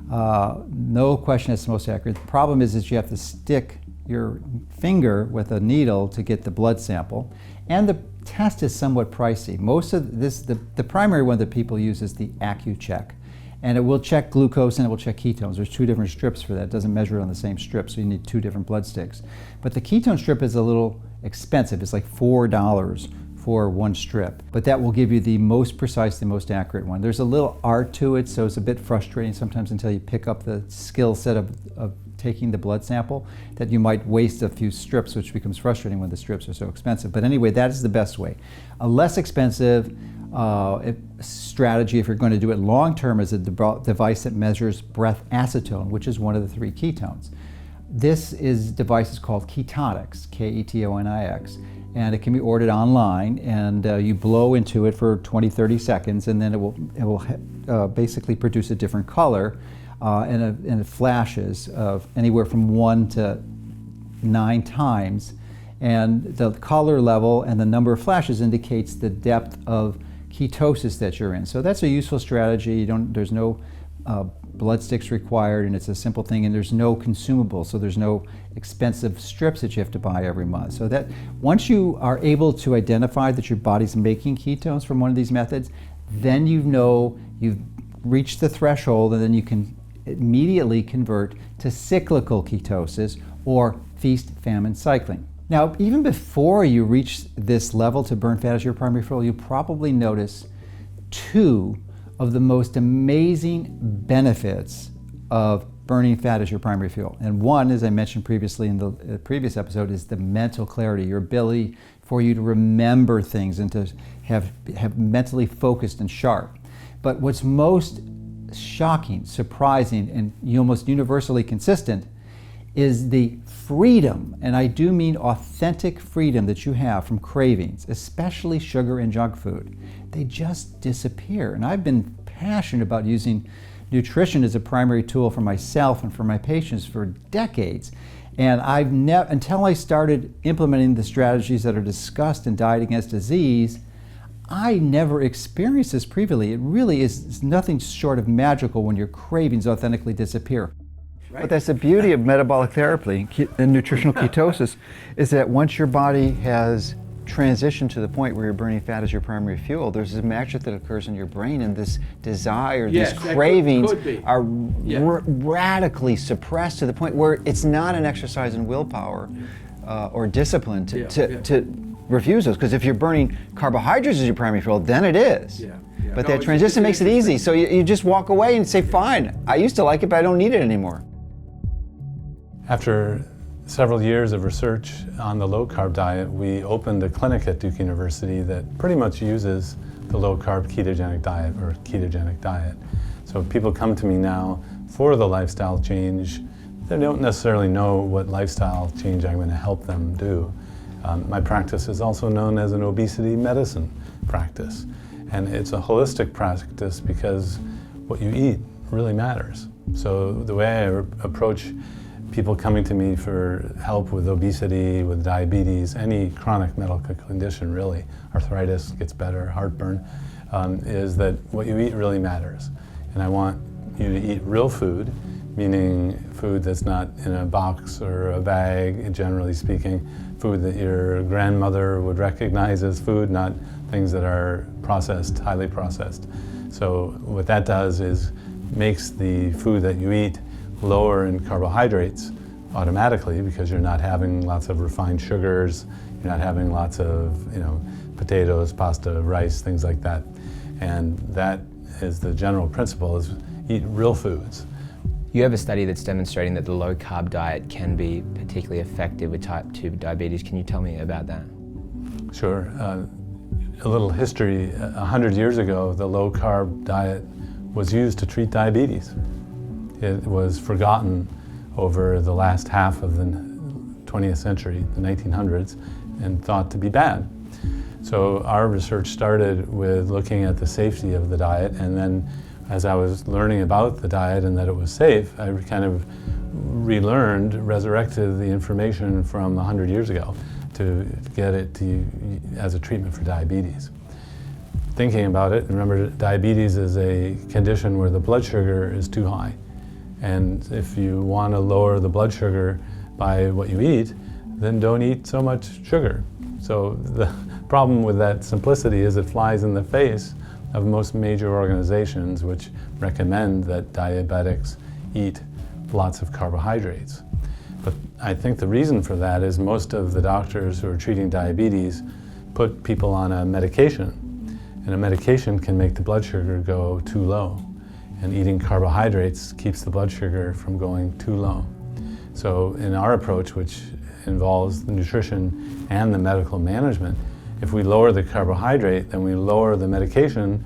A: No question it's the most accurate. The problem is that you have to stick your finger with a needle to get the blood sample, and the test is somewhat pricey. Most of this, the primary one that people use is the AccuCheck, and it will check glucose and it will check ketones. There's 2 different strips for that. It doesn't measure it on the same strip, so you need 2 different blood sticks. But the ketone strip is a little expensive. It's like $4 for 1 strip, but that will give you the most precise, the most accurate one. There's a little art to it, so it's a bit frustrating sometimes until you pick up the skill set of taking the blood sample, that you might waste a few strips, which becomes frustrating when the strips are so expensive. But anyway, that is the best way. A less expensive strategy, if you're going to do it long term, is a device that measures breath acetone, which is one of the 3 ketones. This device is called Ketonix, Ketonix, and it can be ordered online, and you blow into it for 20-30 seconds, and then it will basically produce a different color, and it flashes of anywhere from 1 to 9 times, and the color level and the number of flashes indicates the depth of ketosis that you're in. So that's a useful strategy. There's no blood sticks required, and it's a simple thing, and there's no consumable, so there's no expensive strips that you have to buy every month. So that once you are able to identify that your body's making ketones from one of these methods, then you know you've reached the threshold, and then you can immediately convert to cyclical ketosis or feast-famine cycling. Now, even before you reach this level to burn fat as your primary fuel, you'll probably notice 2 of the most amazing benefits of burning fat as your primary fuel. And one, as I mentioned previously in the previous episode, is the mental clarity, your ability for you to remember things and to have mentally focused and sharp. But what's most shocking, surprising, and almost universally consistent is the freedom, and I do mean authentic freedom, that you have from cravings, especially sugar and junk food. They just disappear. And I've been passionate about using nutrition as a primary tool for myself and for my patients for decades. And I've never, until I started implementing the strategies that are discussed in Diet Against Disease, I never experienced this previously. It really is nothing short of magical when your cravings authentically disappear. Right. But that's the beauty of metabolic therapy and nutritional ketosis, is that once your body has transitioned to the point where you're burning fat as your primary fuel, there's this magic that occurs in your brain, and this desire, these cravings are radically suppressed to the point where it's not an exercise in willpower or discipline to refuse those. Because if you're burning carbohydrates as your primary fuel, then it is. But that transition makes it easy. So you just walk away and say, fine, I used to like it, but I don't need it anymore.
L: After several years of research on the low-carb diet, we opened a clinic at Duke University that pretty much uses the low-carb ketogenic diet or ketogenic diet. So people come to me now for the lifestyle change. They don't necessarily know what lifestyle change I'm going to help them do. My practice is also known as an obesity medicine practice. And it's a holistic practice because what you eat really matters. So the way I approach people coming to me for help with obesity, with diabetes, any chronic medical condition really, arthritis gets better, heartburn, is that what you eat really matters. And I want you to eat real food, meaning food that's not in a box or a bag, generally speaking, food that your grandmother would recognize as food, not things that are processed, highly processed. So what that does is makes the food that you eat lower in carbohydrates automatically, because you're not having lots of refined sugars, you're not having lots of potatoes, pasta, rice, things like that. And that is the general principle, is eat real foods.
B: You have a study that's demonstrating that the low-carb diet can be particularly effective with type 2 diabetes. Can you tell me about that?
L: Sure. A little history. 100 years ago, the low-carb diet was used to treat diabetes. It was forgotten over the last half of the 20th century, the 1900s, and thought to be bad. So our research started with looking at the safety of the diet, and then as I was learning about the diet and that it was safe, I kind of relearned, resurrected the information from 100 years ago to get it to as a treatment for diabetes. Thinking about it, remember diabetes is a condition where the blood sugar is too high. And if you want to lower the blood sugar by what you eat, then don't eat so much sugar. So the problem with that simplicity is it flies in the face of most major organizations which recommend that diabetics eat lots of carbohydrates. But I think the reason for that is most of the doctors who are treating diabetes put people on a medication. And a medication can make the blood sugar go too low. And eating carbohydrates keeps the blood sugar from going too low. So in our approach, which involves the nutrition and the medical management, if we lower the carbohydrate, then we lower the medication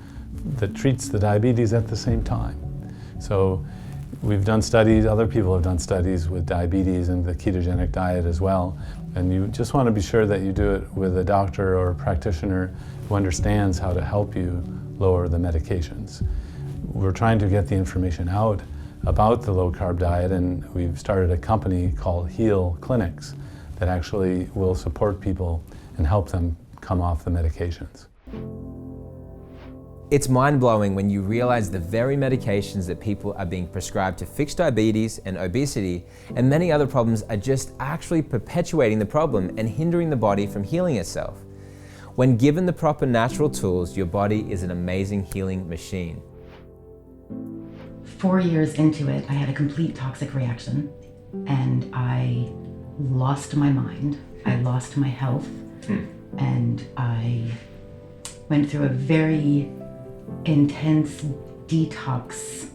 L: that treats the diabetes at the same time. So we've done studies, other people have done studies with diabetes and the ketogenic diet as well. And you just want to be sure that you do it with a doctor or a practitioner who understands how to help you lower the medications. We're trying to get the information out about the low-carb diet, and we've started a company called Heal Clinics that actually will support people and help them come off the medications.
B: It's mind-blowing when you realize the very medications that people are being prescribed to fix diabetes and obesity and many other problems are just actually perpetuating the problem and hindering the body from healing itself. When given the proper natural tools, your body is an amazing healing machine.
C: 4 years into it, I had a complete toxic reaction and I lost my mind. I lost my health. And I went through a very intense detox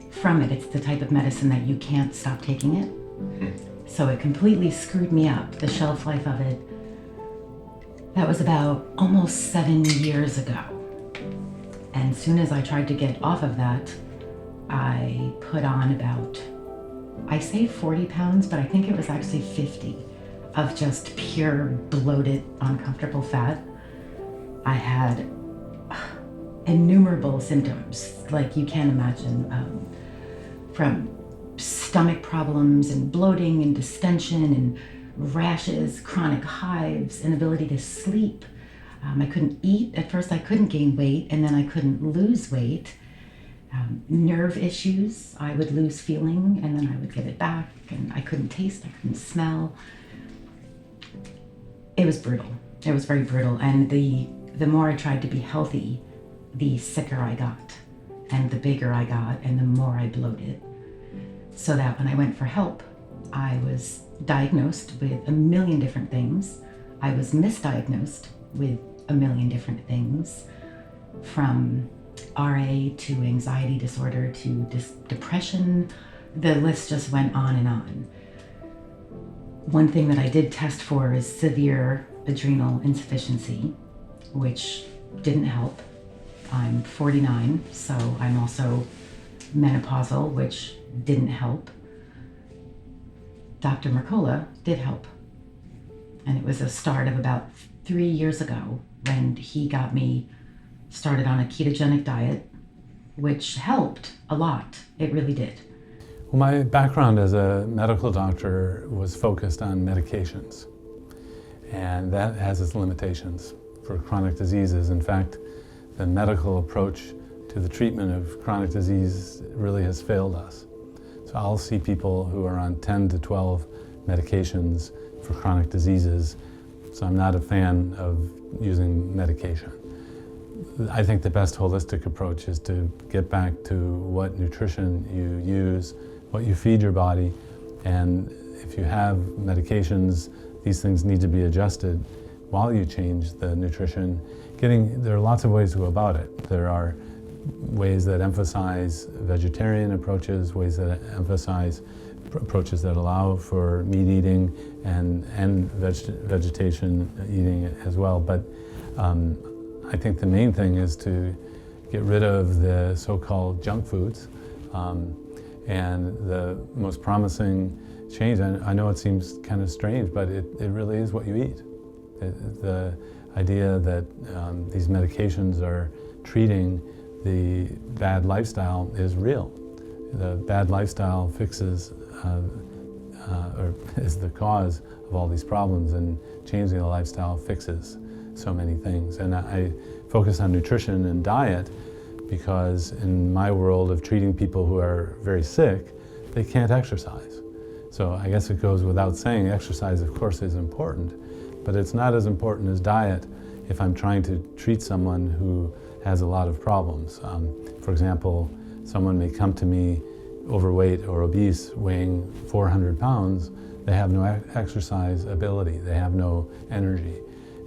C: from it. It's the type of medicine that you can't stop taking it. So it completely screwed me up, the shelf life of it. That was about almost 7 years ago. And as soon as I tried to get off of that, I put on about, I say 40 pounds, but I think it was actually 50. Of just pure bloated, uncomfortable fat. I had innumerable symptoms, like you can't imagine, from stomach problems and bloating and distension and rashes, chronic hives, inability to sleep. I couldn't eat. At first I couldn't gain weight, and then I couldn't lose weight. Nerve issues. I would lose feeling, and then I would get it back, and I couldn't taste, I couldn't smell. It was brutal. It was very brutal. And the more I tried to be healthy, the sicker I got. And the bigger I got, and the more I bloated. So that when I went for help, I was diagnosed with a million different things. I was misdiagnosed with a million different things. From RA to anxiety disorder to depression. The list just went on and on. One thing that I did test for is severe adrenal insufficiency, which didn't help. I'm 49, so I'm also menopausal, which didn't help. Dr. Mercola did help. And it was a start of about 3 years ago when he got me started on a ketogenic diet, which helped a lot. It really did.
L: Well, my background as a medical doctor was focused on medications, and that has its limitations for chronic diseases. In fact, the medical approach to the treatment of chronic disease really has failed us. So I'll see people who are on 10 to 12 medications for chronic diseases, so I'm not a fan of using medication. I think the best holistic approach is to get back to what nutrition you use, what you feed your body, and if you have medications, these things need to be adjusted while you change the nutrition. There are lots of ways to go about it. There are ways that emphasize vegetarian approaches, ways that emphasize approaches that allow for meat eating and vegetation eating as well. But I think the main thing is to get rid of the so-called junk foods. And the most promising change, I know it seems kind of strange, but it really is what you eat. The idea that these medications are treating the bad lifestyle is real. The bad lifestyle fixes or is the cause of all these problems, and changing the lifestyle fixes so many things. And I focus on nutrition and diet because in my world of treating people who are very sick, they can't exercise. So I guess it goes without saying, exercise of course is important, but it's not as important as diet if I'm trying to treat someone who has a lot of problems. For example, someone may come to me overweight or obese, weighing 400 pounds, they have no exercise ability, they have no energy.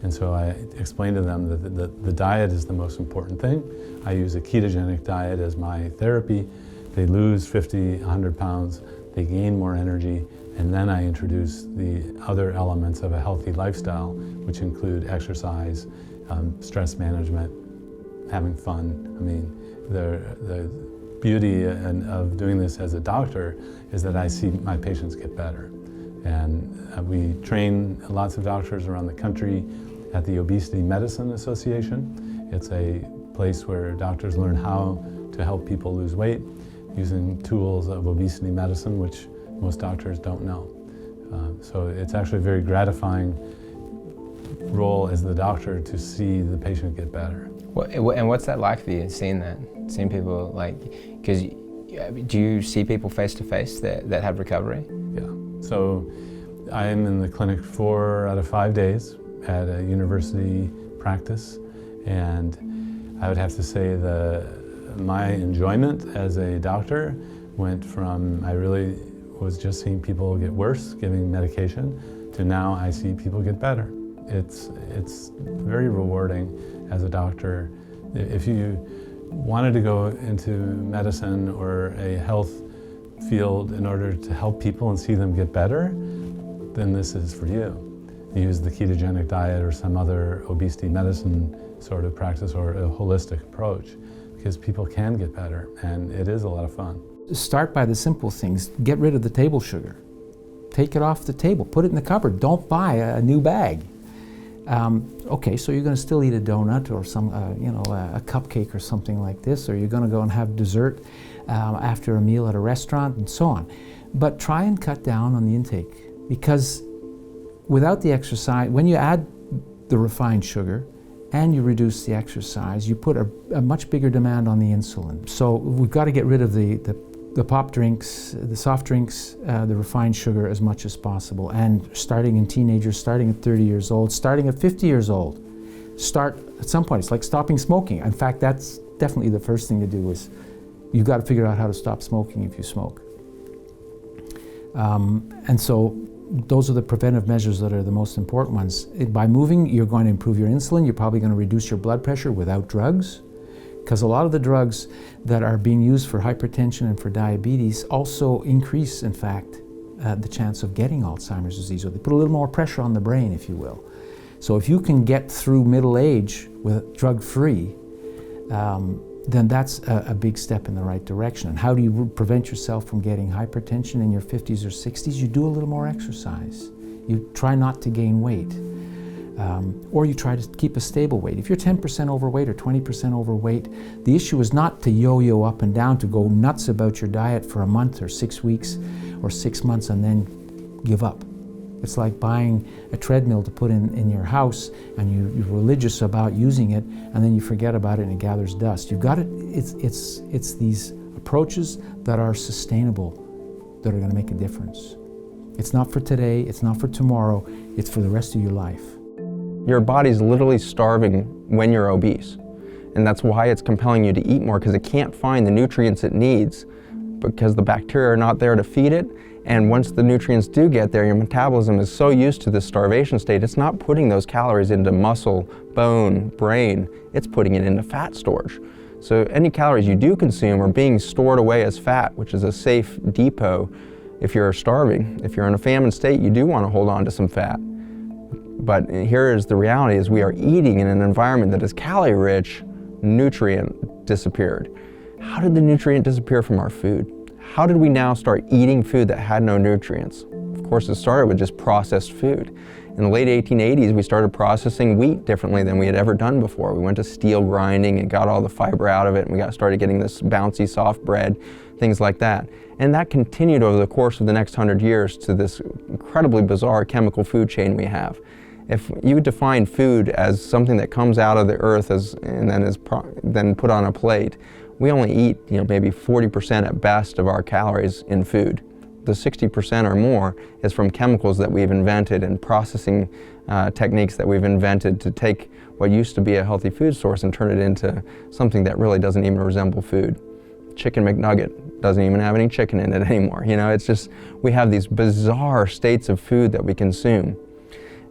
L: And so I explain to them that the diet is the most important thing. I use a ketogenic diet as my therapy. They lose 50, 100 pounds, they gain more energy, and then I introduce the other elements of a healthy lifestyle, which include exercise, stress management, having fun. I mean, the beauty of doing this as a doctor is that I see my patients get better. And we train lots of doctors around the country at the Obesity Medicine Association. It's a place where doctors learn how to help people lose weight using tools of obesity medicine, which most doctors don't know. So it's actually a very gratifying role as the doctor to see the patient get better.
B: And what's that like for you, seeing that? Seeing people, like, because do you see people face to face that have recovery?
L: Yeah, so I'm in the clinic 4 out of 5 days at a university practice, and I would have to say my enjoyment as a doctor went from I really was just seeing people get worse, giving medication, to now I see people get better. It's very rewarding as a doctor. If you wanted to go into medicine or a health field in order to help people and see them get better, then this is for you. Use the ketogenic diet or some other obesity medicine sort of practice or a holistic approach, because people can get better and it is a lot of fun.
M: Start by the simple things. Get rid of the table sugar. Take it off the table. Put it in the cupboard. Don't buy a new bag. Okay, so you're going to still eat a donut or a cupcake or something like this, or you're going to go and have dessert after a meal at a restaurant and so on. But try and cut down on the intake, because without the exercise, when you add the refined sugar and you reduce the exercise, you put a much bigger demand on the insulin. So we've got to get rid of the pop drinks, the soft drinks, the refined sugar as much as possible. And starting in teenagers, starting at 30 years old, starting at 50 years old, start at some point. It's like stopping smoking. In fact, that's definitely the first thing to do. Is you've got to figure out how to stop smoking if you smoke. And so those are the preventive measures that are the most important ones. By moving, you're going to improve your insulin. You're probably going to reduce your blood pressure without drugs, because a lot of the drugs that are being used for hypertension and for diabetes also increase, in fact, the chance of getting Alzheimer's disease, or they put a little more pressure on the brain, if you will. So if you can get through middle age with drug-free, then that's a big step in the right direction. And how do you prevent yourself from getting hypertension in your 50s or 60s? You do a little more exercise. You try not to gain weight. Or you try to keep a stable weight. If you're 10% overweight or 20% overweight, the issue is not to yo-yo up and down, to go nuts about your diet for a month or 6 weeks or 6 months and then give up. It's like buying a treadmill to put in your house, and you're religious about using it, and then you forget about it and it gathers dust. You've got it. It's these approaches that are sustainable that are going to make a difference. It's not for today. It's not for tomorrow. It's for the rest of your life.
D: Your body's literally starving when you're obese, and that's why it's compelling you to eat more, because it can't find the nutrients it needs because the bacteria are not there to feed it. And once the nutrients do get there, your metabolism is so used to this starvation state, it's not putting those calories into muscle, bone, brain, it's putting it into fat storage. So any calories you do consume are being stored away as fat, which is a safe depot. If you're starving, if you're in a famine state, you do want to hold on to some fat. But here is the reality, is we are eating in an environment that is calorie rich, nutrient disappeared. How did the nutrient disappear from our food? How did we now start eating food that had no nutrients? Of course, it started with just processed food. In the late 1880s, we started processing wheat differently than we had ever done before. We went to steel grinding and got all the fiber out of it, and we started getting this bouncy, soft bread, things like that. And that continued over the course of the next 100 years to this incredibly bizarre chemical food chain we have. If you define food as something that comes out of the earth and then is then put on a plate, we only eat maybe 40% at best of our calories in food. The 60% or more is from chemicals that we've invented and processing techniques that we've invented to take what used to be a healthy food source and turn it into something that really doesn't even resemble food. Chicken McNugget doesn't even have any chicken in it anymore. It's just, we have these bizarre states of food that we consume.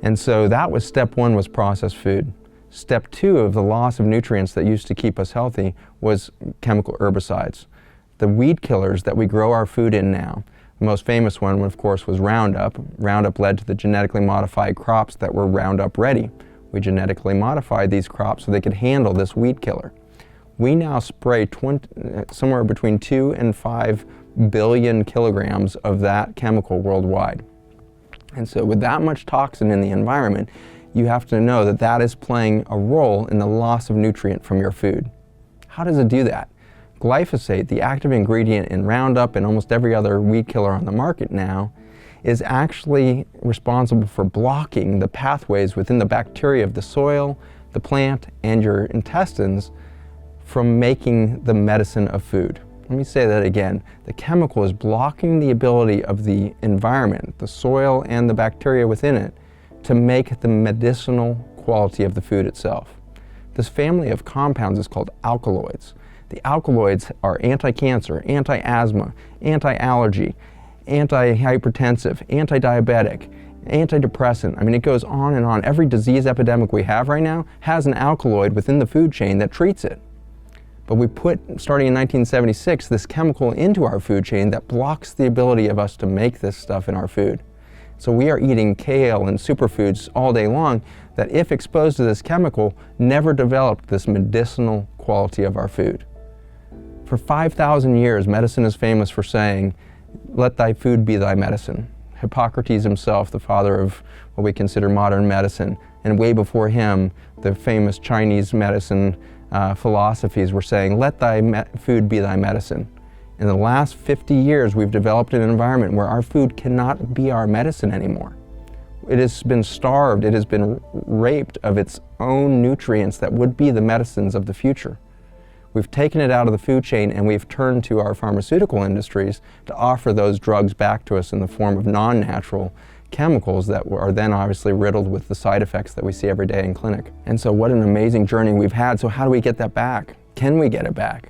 D: And so that was step one, was processed food. Step two of the loss of nutrients that used to keep us healthy was chemical herbicides. The weed killers that we grow our food in now. The most famous one, of course, was Roundup. Roundup led to the genetically modified crops that were Roundup ready. We genetically modified these crops so they could handle this weed killer. We now spray somewhere between 2 and 5 billion kilograms of that chemical worldwide. And so with that much toxin in the environment, you have to know that that is playing a role in the loss of nutrient from your food. How does it do that? Glyphosate, the active ingredient in Roundup and almost every other weed killer on the market now, is actually responsible for blocking the pathways within the bacteria of the soil, the plant, and your intestines from making the medicine of food. Let me say that again. The chemical is blocking the ability of the environment, the soil and the bacteria within it, to make the medicinal quality of the food itself. This family of compounds is called alkaloids. The alkaloids are anti-cancer, anti-asthma, anti-allergy, anti-hypertensive, anti-diabetic, antidepressant. I mean, it goes on and on. Every disease epidemic we have right now has an alkaloid within the food chain that treats it. But we put, starting in 1976, this chemical into our food chain that blocks the ability of us to make this stuff in our food. So we are eating kale and superfoods all day long that, if exposed to this chemical, never developed this medicinal quality of our food. For 5,000 years, medicine is famous for saying, "Let thy food be thy medicine." Hippocrates himself, the father of what we consider modern medicine, and way before him, the famous Chinese medicine philosophies were saying, "Let thy food be thy medicine." In the last 50 years, we've developed an environment where our food cannot be our medicine anymore. It has been starved, it has been raped of its own nutrients that would be the medicines of the future. We've taken it out of the food chain and we've turned to our pharmaceutical industries to offer those drugs back to us in the form of non-natural chemicals that are then obviously riddled with the side effects that we see every day in clinic. And so what an amazing journey we've had. So how do we get that back? Can we get it back?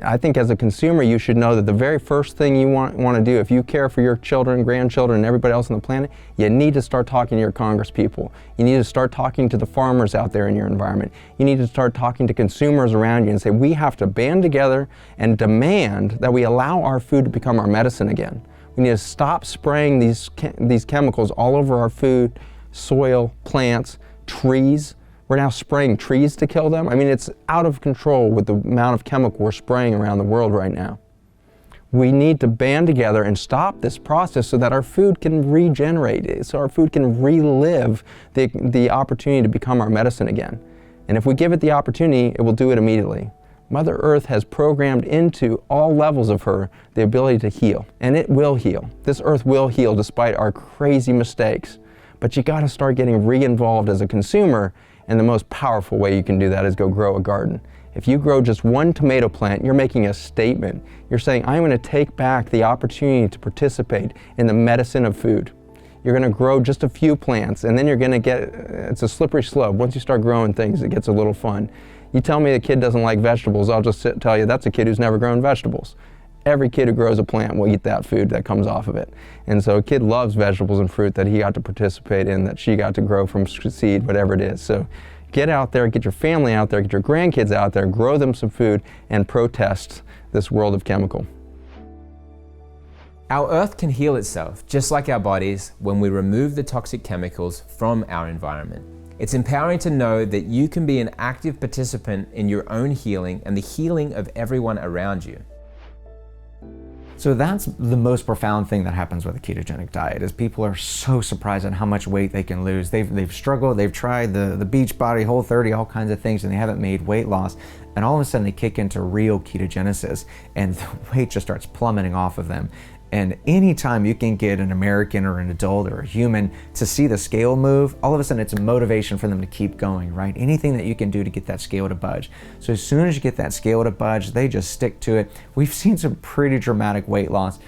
D: I think as a consumer, you should know that the very first thing you want to do, if you care for your children, grandchildren, and everybody else on the planet, you need to start talking to your Congress people. You need to start talking to the farmers out there in your environment. You need to start talking to consumers around you and say, we have to band together and demand that we allow our food to become our medicine again. We need to stop spraying these chemicals all over our food, soil, plants, trees. We're now spraying trees to kill them. I mean, it's out of control with the amount of chemical we're spraying around the world right now. We need to band together and stop this process so that our food can regenerate, so our food can relive the opportunity to become our medicine again. And if we give it the opportunity, it will do it immediately. Mother Earth has programmed into all levels of her the ability to heal, and it will heal. This Earth will heal despite our crazy mistakes. But you gotta start getting re-involved as a consumer, and the most powerful way you can do that is go grow a garden. If you grow just one tomato plant, you're making a statement. You're saying, I'm gonna take back the opportunity to participate in the medicine of food. You're gonna grow just a few plants, and then you're gonna it's a slippery slope. Once you start growing things, it gets a little fun. You tell me a kid doesn't like vegetables, I'll just tell you that's a kid who's never grown vegetables. Every kid who grows a plant will eat that food that comes off of it. And so a kid loves vegetables and fruit that he got to participate in, that she got to grow from seed, whatever it is. So Get out there, get your family out there, get your grandkids out there, grow them some food, and protest this world of chemical.
B: Our earth can heal itself, just like our bodies, when we remove the toxic chemicals from our environment. It's empowering to know that you can be an active participant in your own healing and the healing of everyone around you.
G: So that's the most profound thing that happens with a ketogenic diet, is people are so surprised at how much weight they can lose. They've struggled, they've tried the Beachbody, Whole30, all kinds of things, and they haven't made weight loss. And all of a sudden they kick into real ketogenesis and the weight just starts plummeting off of them. And anytime you can get an American or an adult or a human to see the scale move, all of a sudden it's a motivation for them to keep going, right? Anything that you can do to get that scale to budge. So as soon as you get that scale to budge, they just stick to it. We've seen some pretty dramatic weight loss.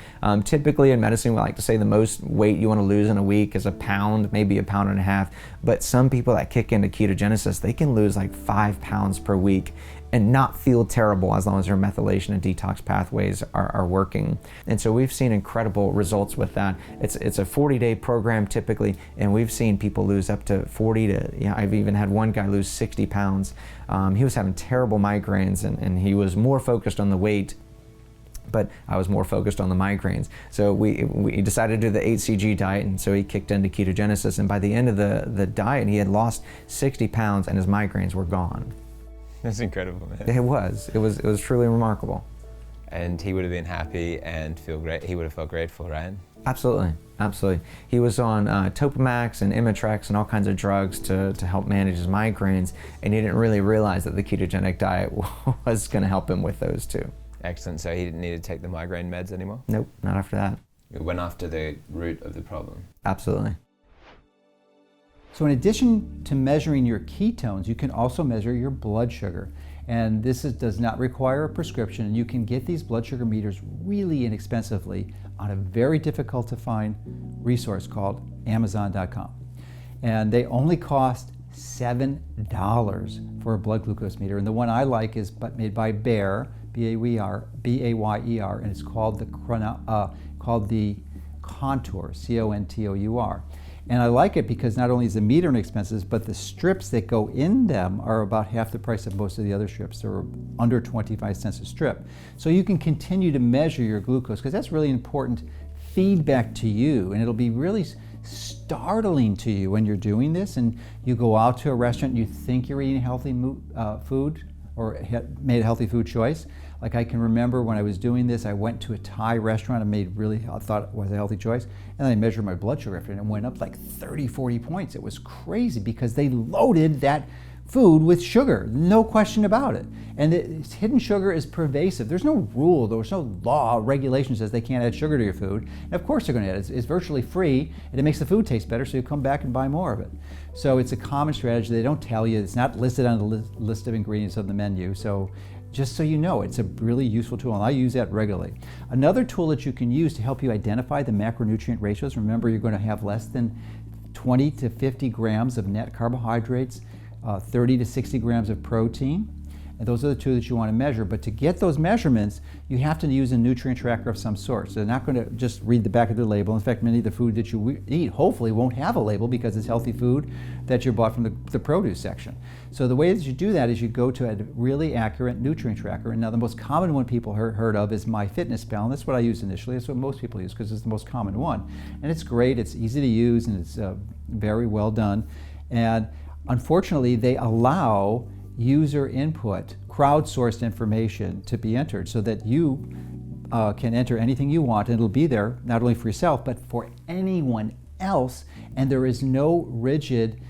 G: Typically in medicine, we like to say the most weight you want to lose in a week is a pound, maybe a pound and a half. But some people that kick into ketogenesis, they can lose like 5 pounds per week and not feel terrible as long as their methylation and detox pathways are working. And so we've seen incredible results with that. It's a 40-day program typically, and we've seen people lose up to 40 to, I've even had one guy lose 60 pounds. He was having terrible migraines and he was more focused on the weight, but I was more focused on the migraines. So we decided to do the 8CG diet, and so he kicked into ketogenesis, and by the end of the diet, he had lost 60 pounds and his migraines were gone.
B: That's incredible, man.
G: It was truly remarkable.
B: And he would have been happy and feel great. He would have felt grateful, right?
G: Absolutely, absolutely. He was on Topamax and Imitrex and all kinds of drugs to help manage his migraines, and he didn't really realize that the ketogenic diet was going to help him with those too.
B: Excellent. So he didn't need to take the migraine meds anymore?
G: Nope, not after that.
B: It went after the root of the problem.
G: Absolutely.
A: So in addition to measuring your ketones, you can also measure your blood sugar. And this does not require a prescription, and you can get these blood sugar meters really inexpensively on a very difficult to find resource called Amazon.com. And they only cost $7 for a blood glucose meter. And the one I like is made by Bayer, B-A-Y-E-R, and it's called the Contour, C-O-N-T-O-U-R. And I like it because not only is the meter inexpensive, but the strips that go in them are about half the price of most of the other strips. They're under 25 cents a strip. So you can continue to measure your glucose, because that's really important feedback to you, and it'll be really startling to you when you're doing this and you go out to a restaurant and you think you're eating healthy food or made a healthy food choice. Like I can remember when I was doing this, I went to a Thai restaurant and I thought it was a healthy choice, and then I measured my blood sugar after it and it went up like 30, 40 points. It was crazy because they loaded that food with sugar, no question about it. And hidden sugar is pervasive. There's no rule, there's no law, regulation says they can't add sugar to your food. And of course they're gonna add it. It's virtually free, and it makes the food taste better, so you come back and buy more of it. So it's a common strategy. They don't tell you, it's not listed on the list of ingredients of the menu. So just so you know, it's a really useful tool, and I use that regularly. Another tool that you can use to help you identify the macronutrient ratios, remember you're gonna have less than 20 to 50 grams of net carbohydrates, 30 to 60 grams of protein. And those are the two that you want to measure. But to get those measurements, you have to use a nutrient tracker of some sort. So they're not going to just read the back of the label. In fact, many of the food that you eat hopefully won't have a label because it's healthy food that you bought from the produce section. So the way that you do that is you go to a really accurate nutrient tracker. And now the most common one people heard of is MyFitnessPal, and that's what I used initially. That's what most people use because it's the most common one. And it's great, it's easy to use, and it's very well done. And unfortunately, they allow user input, crowdsourced information to be entered so that you can enter anything you want, and it'll be there not only for yourself but for anyone else, and there is no rigid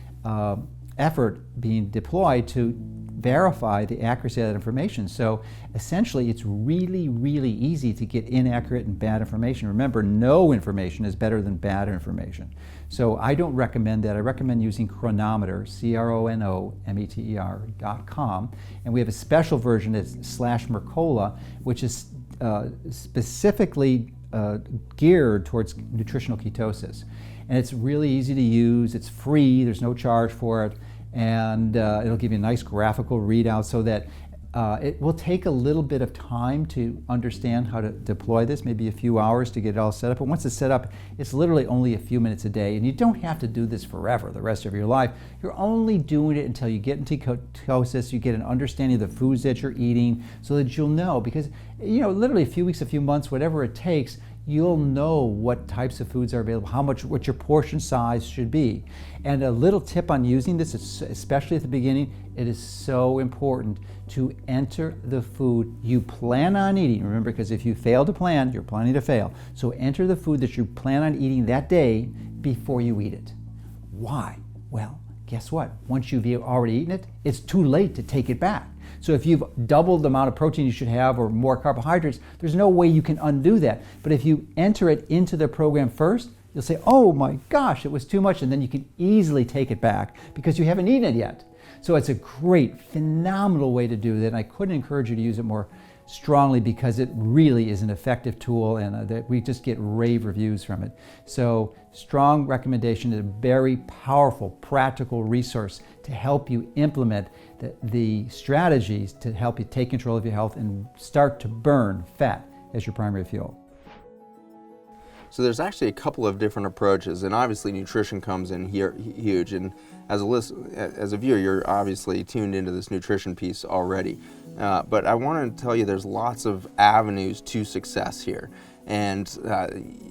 A: effort being deployed to verify the accuracy of that information. So essentially it's really, really easy to get inaccurate and bad information. Remember, no information is better than bad information. So I don't recommend that. I recommend using Chronometer, CRONOMETER.com, and we have a special version that's /Mercola, which is specifically geared towards nutritional ketosis. And it's really easy to use, it's free, there's no charge for it, and it'll give you a nice graphical readout so that It will take a little bit of time to understand how to deploy this, maybe a few hours to get it all set up. But once it's set up, it's literally only a few minutes a day. And you don't have to do this forever, the rest of your life. You're only doing it until you get into ketosis, you get an understanding of the foods that you're eating so that you'll know. Because, literally a few weeks, a few months, whatever it takes, you'll know what types of foods are available, what your portion size should be. And a little tip on using this, especially at the beginning, it is so important to enter the food you plan on eating. Remember, because if you fail to plan, you're planning to fail. So enter the food that you plan on eating that day before you eat it. Why? Well, guess what? Once you've already eaten it, it's too late to take it back. So if you've doubled the amount of protein you should have or more carbohydrates, there's no way you can undo that. But if you enter it into the program first, you'll say, oh my gosh, it was too much, and then you can easily take it back because you haven't eaten it yet. So it's a great, phenomenal way to do that, and I couldn't encourage you to use it more strongly because it really is an effective tool, and we just get rave reviews from it. So strong recommendation. Is a very powerful, practical resource to help you implement the strategies to help you take control of your health and start to burn fat as your primary fuel.
D: So there's actually a couple of different approaches, and obviously nutrition comes in here huge. And as a viewer, you're obviously tuned into this nutrition piece already. But I want to tell you there's lots of avenues to success here. And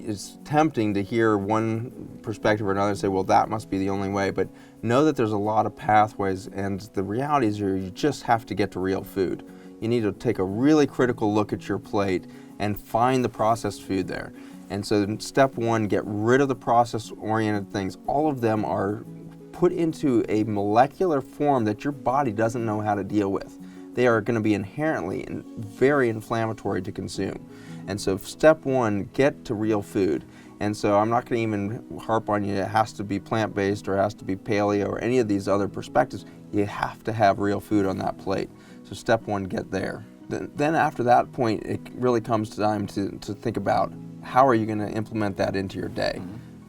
D: it's tempting to hear one perspective or another and say, well, that must be the only way. But know that there's a lot of pathways, and the reality is you just have to get to real food. You need to take a really critical look at your plate and find the processed food there. And so step one, get rid of the process-oriented things. All of them are put into a molecular form that your body doesn't know how to deal with. They are going to be inherently very inflammatory to consume. And so step one, get to real food. And so I'm not going to even harp on you, it has to be plant-based or it has to be paleo or any of these other perspectives. You have to have real food on that plate. So step one, get there. Then after that point, it really comes time to think about how are you going to implement that into your day.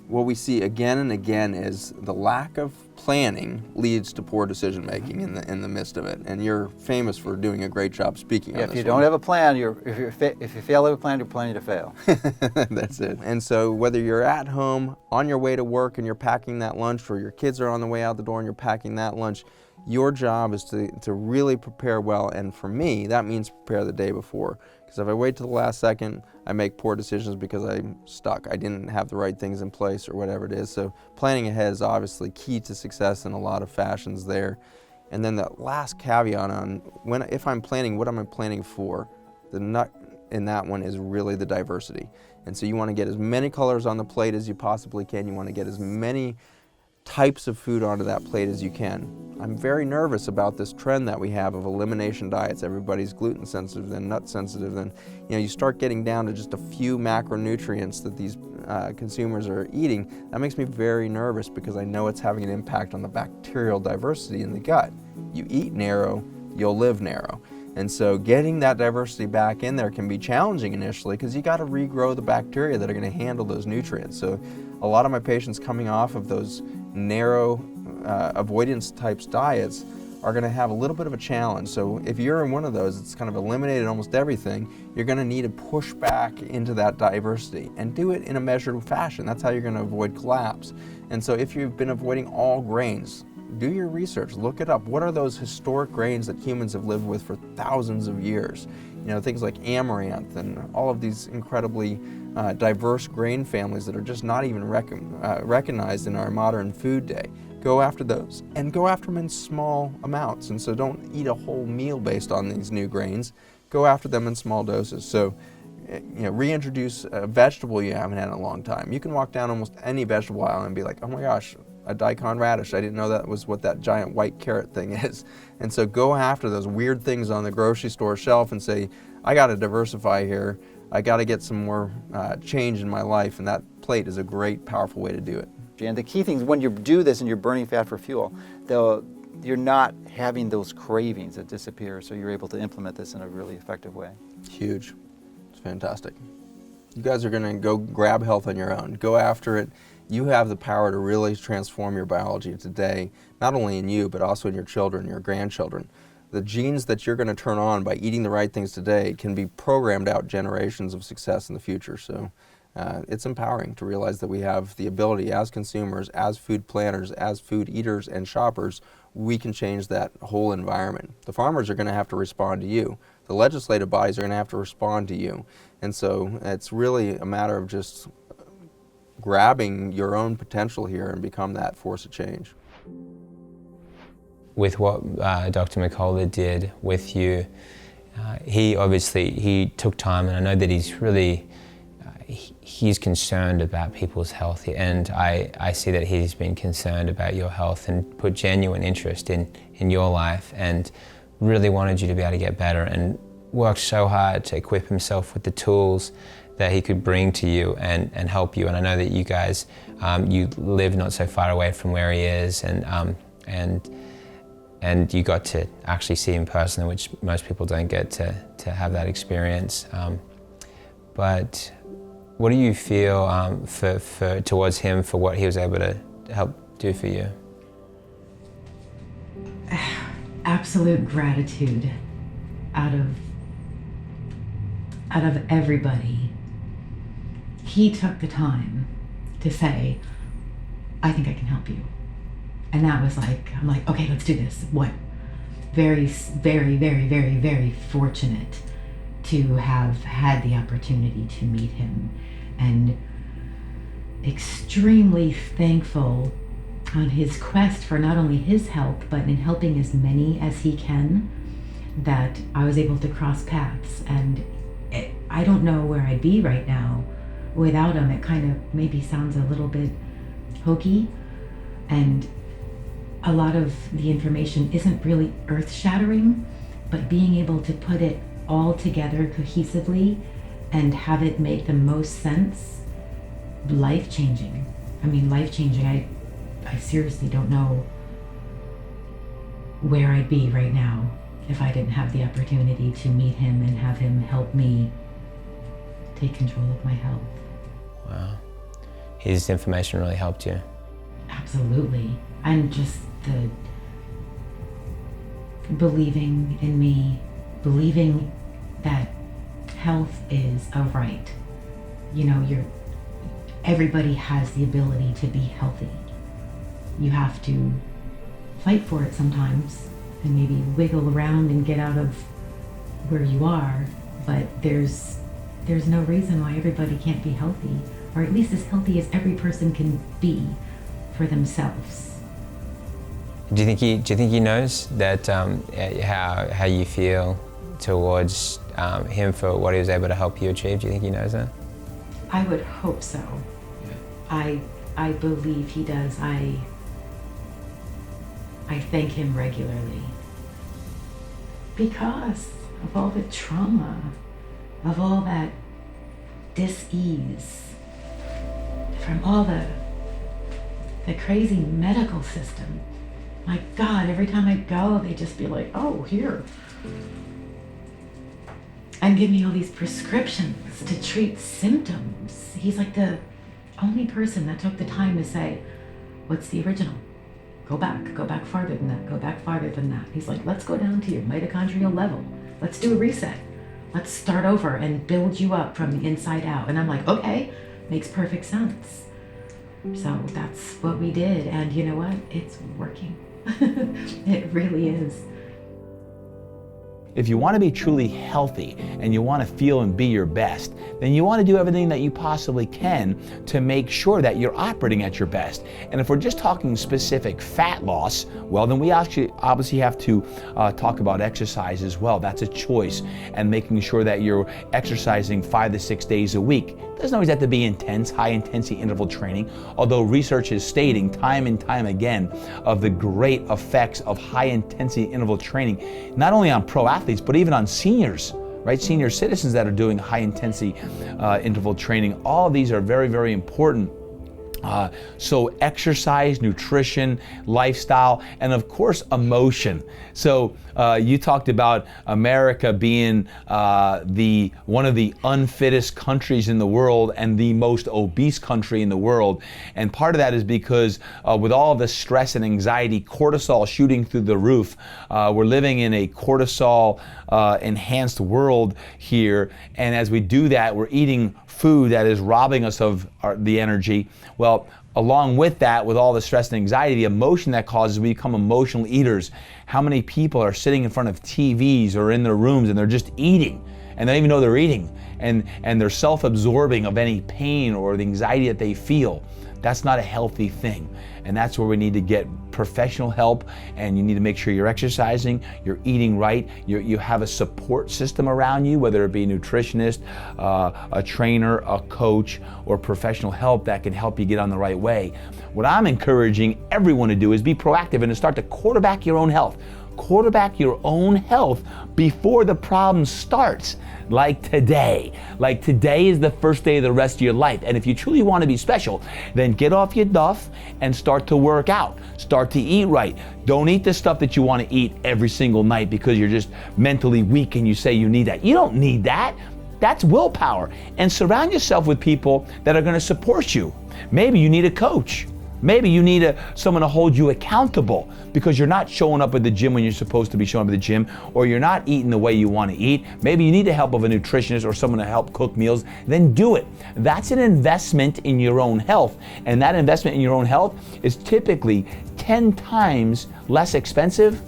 D: What we see again and again is the lack of planning leads to poor decision making in the midst of it. And you're famous for doing a great job speaking on this.
A: If you don't have a plan, if you fail to have a plan, you're planning to fail.
D: That's it. And so whether you're at home, on your way to work and you're packing that lunch, or your kids are on the way out the door and you're packing that lunch, your job is to really prepare well. And for me, that means prepare the day before. Because if I wait to the last second, I make poor decisions because I'm stuck. I didn't have the right things in place or whatever it is. So planning ahead is obviously key to success in a lot of fashions there. And then the last caveat on if I'm planning, what am I planning for? The nut in that one is really the diversity. And so you want to get as many colors on the plate as you possibly can. You want to get as many types of food onto that plate as you can. I'm very nervous about this trend that we have of elimination diets. Everybody's gluten sensitive and nut sensitive, and you start getting down to just a few macronutrients that these consumers are eating. That makes me very nervous because I know it's having an impact on the bacterial diversity in the gut. You eat narrow, you'll live narrow. And so getting that diversity back in there can be challenging initially because you got to regrow the bacteria that are going to handle those nutrients. So a lot of my patients coming off of those narrow avoidance types diets are going to have a little bit of a challenge. So if you're in one of those, it's kind of eliminated almost everything, you're going to need to push back into that diversity and do it in a measured fashion. That's how you're going to avoid collapse. And so if you've been avoiding all grains, do your research, look it up. What are those historic grains that humans have lived with for thousands of years? Things like amaranth and all of these incredibly diverse grain families that are just not even recognized in our modern food day. Go after those, and go after them in small amounts. And so don't eat a whole meal based on these new grains. Go after them in small doses. So reintroduce a vegetable you haven't had in a long time. You can walk down almost any vegetable aisle and be like, oh my gosh, a daikon radish. I didn't know that was what that giant white carrot thing is. And so go after those weird things on the grocery store shelf and say, I got to diversify here. I got to get some more change in my life. And that plate is a great, powerful way to do it.
A: And the key thing is when you do this and you're burning fat for fuel, you're not having those cravings that disappear. So you're able to implement this in a really effective way.
D: Huge. It's fantastic. You guys are going to go grab health on your own. Go after it. You have the power to really transform your biology today, not only in you, but also in your children, your grandchildren. The genes that you're going to turn on by eating the right things today can be programmed out generations of success in the future. So it's empowering to realize that we have the ability as consumers, as food planners, as food eaters and shoppers, we can change that whole environment. The farmers are going to have to respond to you. The legislative bodies are going to have to respond to you. And so it's really a matter of just grabbing your own potential here and become that force of change.
B: With what Dr. McCullough did with you, he took time, and I know that he's really, he's concerned about people's health, and I see that he's been concerned about your health and put genuine interest in your life and really wanted you to be able to get better and worked so hard to equip himself with the tools that he could bring to you and help you. And I know that you guys, you live not so far away from where he is, and you got to actually see him personally, which most people don't get to have that experience. But what do you feel towards him for what he was able to help do for you?
C: Absolute gratitude out of everybody. He took the time to say, I think I can help you. And that was like, I'm like, okay, let's do this. What? Very, very, very, very, very fortunate to have had the opportunity to meet him, and extremely thankful on his quest for not only his help, but in helping as many as he can, that I was able to cross paths. And I don't know where I'd be right now without him. It kind of maybe sounds a little bit hokey, and a lot of the information isn't really earth-shattering, but being able to put it all together cohesively and have it make the most sense, life-changing. I mean, life-changing. I seriously don't know where I'd be right now if I didn't have the opportunity to meet him and have him help me take control of my health.
B: Wow. His information really helped you.
C: Absolutely. And just the believing in me, believing that health is a right. You know, everybody has the ability to be healthy. You have to fight for it sometimes and maybe wiggle around and get out of where you are, but there's no reason why everybody can't be healthy, or at least as healthy as every person can be for themselves.
B: Do you think he knows that how you feel towards him for what he was able to help you achieve? Do you think he knows that?
C: I would hope so. I believe he does. I thank him regularly because of all the trauma, of all that dis-ease, from all the crazy medical system. My God, every time I go, they just be like, oh, here. And give me all these prescriptions to treat symptoms. He's like the only person that took the time to say, what's the original? Go back farther than that, go back farther than that. He's like, let's go down to your mitochondrial level. Let's do a reset. Let's start over and build you up from the inside out. And I'm like, okay, makes perfect sense. So that's what we did. And you know what? It's working. It really is.
H: If you want to be truly healthy and you want to feel and be your best, then you want to do everything that you possibly can to make sure that you're operating at your best. And if we're just talking specific fat loss, well, then we actually obviously have to talk about exercise as well. That's a choice, and making sure that you're exercising 5 to 6 days a week. It doesn't always have to be intense, high-intensity interval training, although research is stating time and time again of the great effects of high-intensity interval training, not only on pro athletes, but even on seniors, right? Senior citizens that are doing high-intensity interval training. All of these are very, very important. So exercise, nutrition, lifestyle, and of course emotion. So you talked about America being one of the unfittest countries in the world and the most obese country in the world. And part of that is because with all the stress and anxiety, cortisol shooting through the roof, we're living in a cortisol enhanced world here. And as we do that, we're eating food that is robbing us of the energy. Well, along with that, with all the stress and anxiety, the emotion that causes, we become emotional eaters. How many people are sitting in front of TVs or in their rooms and they're just eating and they don't even know they're eating, and they're self-absorbing of any pain or the anxiety that they feel? That's not a healthy thing. And that's where we need to get professional help, and you need to make sure you're exercising, you're eating right, you have a support system around you, whether it be a nutritionist, a trainer, a coach, or professional help that can help you get on the right way. What I'm encouraging everyone to do is be proactive and to start to quarterback your own health. Quarterback your own health before the problem starts. Like today. Like today is the first day of the rest of your life. And if you truly want to be special, then get off your duff and start to work out. Start to eat right. Don't eat the stuff that you want to eat every single night because you're just mentally weak and you say you need that. You don't need that. That's willpower. And surround yourself with people that are going to support you. Maybe you need a coach. Maybe you need someone to hold you accountable because you're not showing up at the gym when you're supposed to be showing up at the gym, or you're not eating the way you want to eat. Maybe you need the help of a nutritionist or someone to help cook meals. Then do it. That's an investment in your own health. And that investment in your own health is typically 10 times less expensive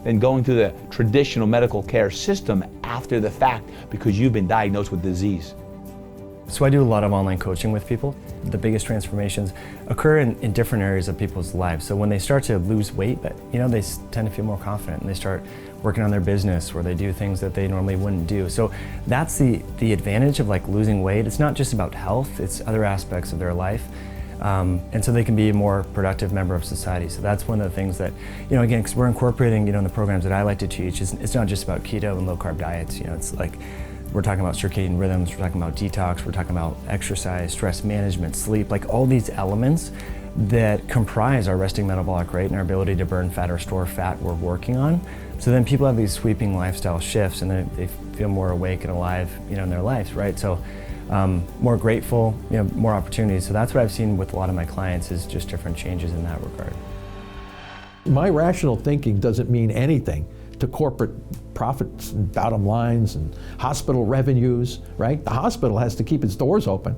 H: than going through the traditional medical care system after the fact because you've been diagnosed with disease.
N: So I do a lot of online coaching with people. The biggest transformations occur in different areas of people's lives. So when they start to lose weight, they tend to feel more confident and they start working on their business or they do things that they normally wouldn't do. So that's the advantage of like losing weight. It's not just about health, it's other aspects of their life. And so they can be a more productive member of society. So that's one of the things that, again, because we're incorporating, in the programs that I like to teach, it's not just about keto and low carb diets. It's like, we're talking about circadian rhythms, we're talking about detox, we're talking about exercise, stress management, sleep, like all these elements that comprise our resting metabolic rate and our ability to burn fat or store fat we're working on. So then people have these sweeping lifestyle shifts and they feel more awake and alive, in their lives, right? So more grateful, more opportunities. So that's what I've seen with a lot of my clients is just different changes in that regard.
O: My rational thinking doesn't mean anything to corporate profits and bottom lines and hospital revenues, right? The hospital has to keep its doors open.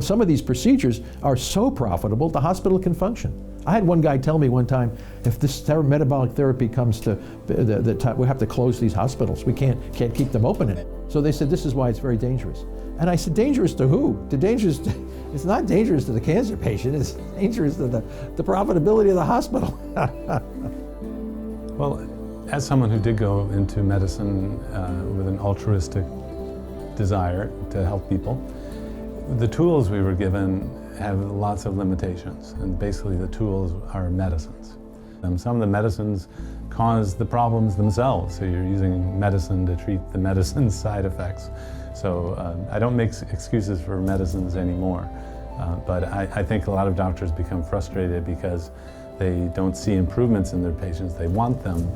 O: Some of these procedures are so profitable, the hospital can function. I had one guy tell me one time, if this metabolic therapy comes to the time, we have to close these hospitals. We can't keep them open. So they said, this is why it's very dangerous. And I said, dangerous to who? It's not dangerous to the cancer patient, it's dangerous to the profitability of the hospital.
L: Well, as someone who did go into medicine with an altruistic desire to help people, the tools we were given have lots of limitations, and basically the tools are medicines. Some of the medicines cause the problems themselves, so you're using medicine to treat the medicine's side effects. So I don't make excuses for medicines anymore, but I think a lot of doctors become frustrated because they don't see improvements in their patients. They want them,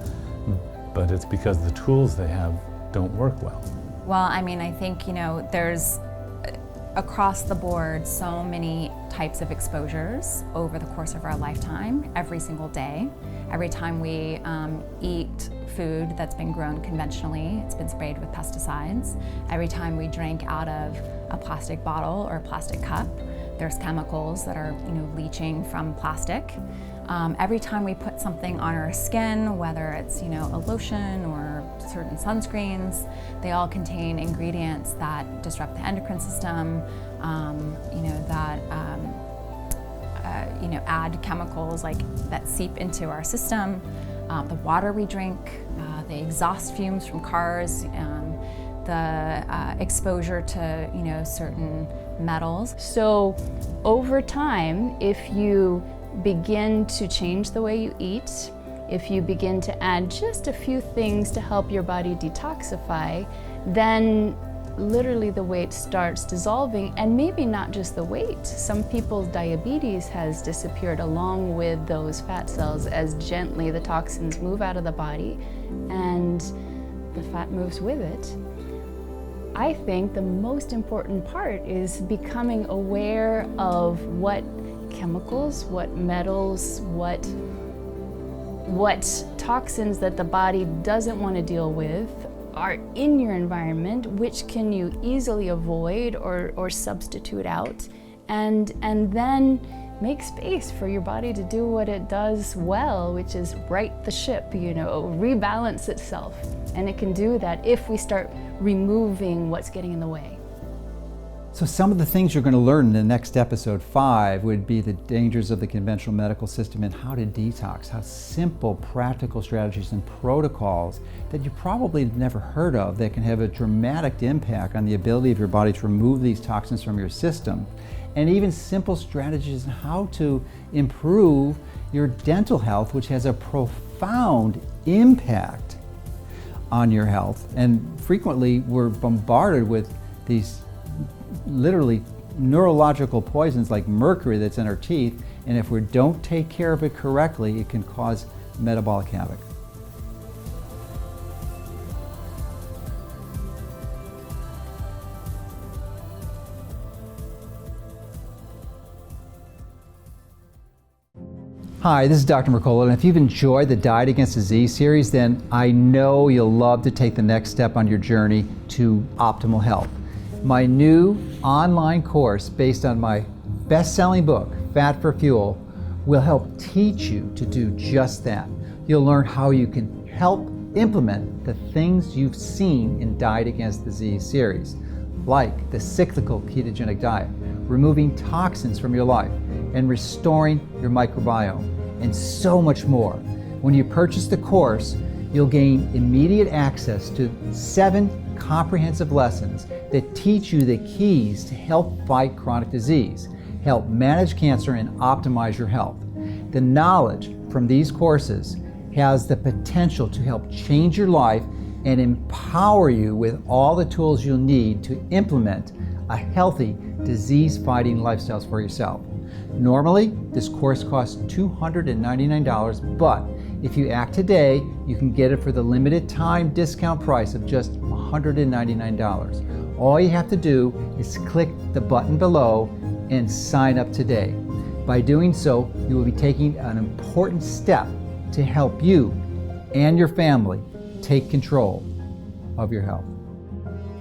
L: but it's because the tools they have don't work well.
I: Well, I think, there's across the board so many types of exposures over the course of our lifetime, every single day. Every time we eat food that's been grown conventionally, it's been sprayed with pesticides. Every time we drink out of a plastic bottle or a plastic cup, there's chemicals that are leaching from plastic. Every time we put something on our skin, whether it's a lotion or certain sunscreens, they all contain ingredients that disrupt the endocrine system, that add chemicals that seep into our system, the water we drink, the exhaust fumes from cars, the exposure to certain metals.
P: So over time, if you begin to change the way you eat, if you begin to add just a few things to help your body detoxify, then literally the weight starts dissolving, and maybe not just the weight. Some people's diabetes has disappeared along with those fat cells as gently the toxins move out of the body and the fat moves with it. I think the most important part is becoming aware of what chemicals, what metals, what toxins that the body doesn't want to deal with are in your environment, which can you easily avoid or substitute out, and then make space for your body to do what it does well, which is right the ship, rebalance itself. And it can do that if we start removing what's getting in the way.
A: So some of the things you're going to learn in the next episode 5 would be the dangers of the conventional medical system and how to detox, how simple, practical strategies and protocols that you probably have never heard of that can have a dramatic impact on the ability of your body to remove these toxins from your system, and even simple strategies on how to improve your dental health, which has a profound impact on your health. And frequently we're bombarded with these literally neurological poisons like mercury that's in our teeth, and if we don't take care of it correctly, it can cause metabolic havoc. Hi, this is Dr. Mercola, and if you've enjoyed the Diet Against Disease series, then I know you'll love to take the next step on your journey to optimal health. My new online course based on my best-selling book, Fat for Fuel, will help teach you to do just that. You'll learn how you can help implement the things you've seen in Diet Against Disease series, like the cyclical ketogenic diet, removing toxins from your life, and restoring your microbiome, and so much more. When you purchase the course, you'll gain immediate access to 7 comprehensive lessons that teach you the keys to help fight chronic disease, help manage cancer, and optimize your health. The knowledge from these courses has the potential to help change your life and empower you with all the tools you'll need to implement a healthy, disease-fighting lifestyle for yourself. Normally, this course costs $299, but if you act today, you can get it for the limited time discount price of just $199. All you have to do is click the button below and sign up today. By doing so, you will be taking an important step to help you and your family take control of your health.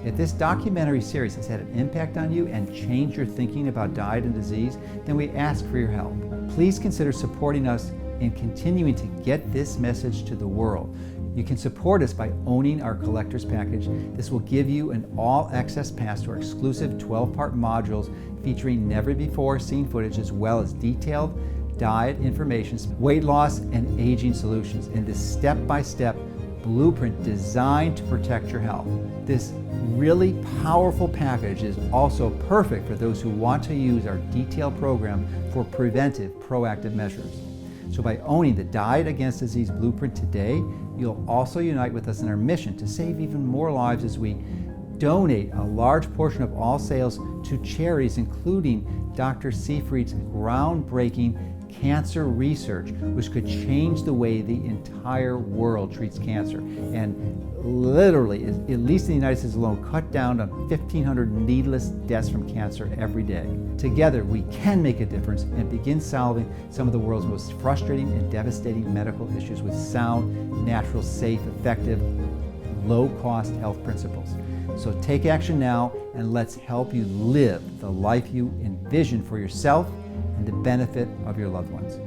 A: If this documentary series has had an impact on you and changed your thinking about diet and disease, then we ask for your help. Please consider supporting us in continuing to get this message to the world. You can support us by owning our collector's package. This will give you an all-access pass to our exclusive 12-part modules featuring never-before-seen footage as well as detailed diet information, weight loss, and aging solutions in this step-by-step blueprint designed to protect your health. This really powerful package is also perfect for those who want to use our detailed program for preventive, proactive measures. So by owning the Diet Against Disease Blueprint today, you'll also unite with us in our mission to save even more lives as we donate a large portion of all sales to charities, including Dr. Seyfried's groundbreaking cancer research, which could change the way the entire world treats cancer. And literally, at least in the United States alone, cut down on 1,500 needless deaths from cancer every day. Together, we can make a difference and begin solving some of the world's most frustrating and devastating medical issues with sound, natural, safe, effective, low-cost health principles. So take action now, and let's help you live the life you envision for yourself and the benefit of your loved ones.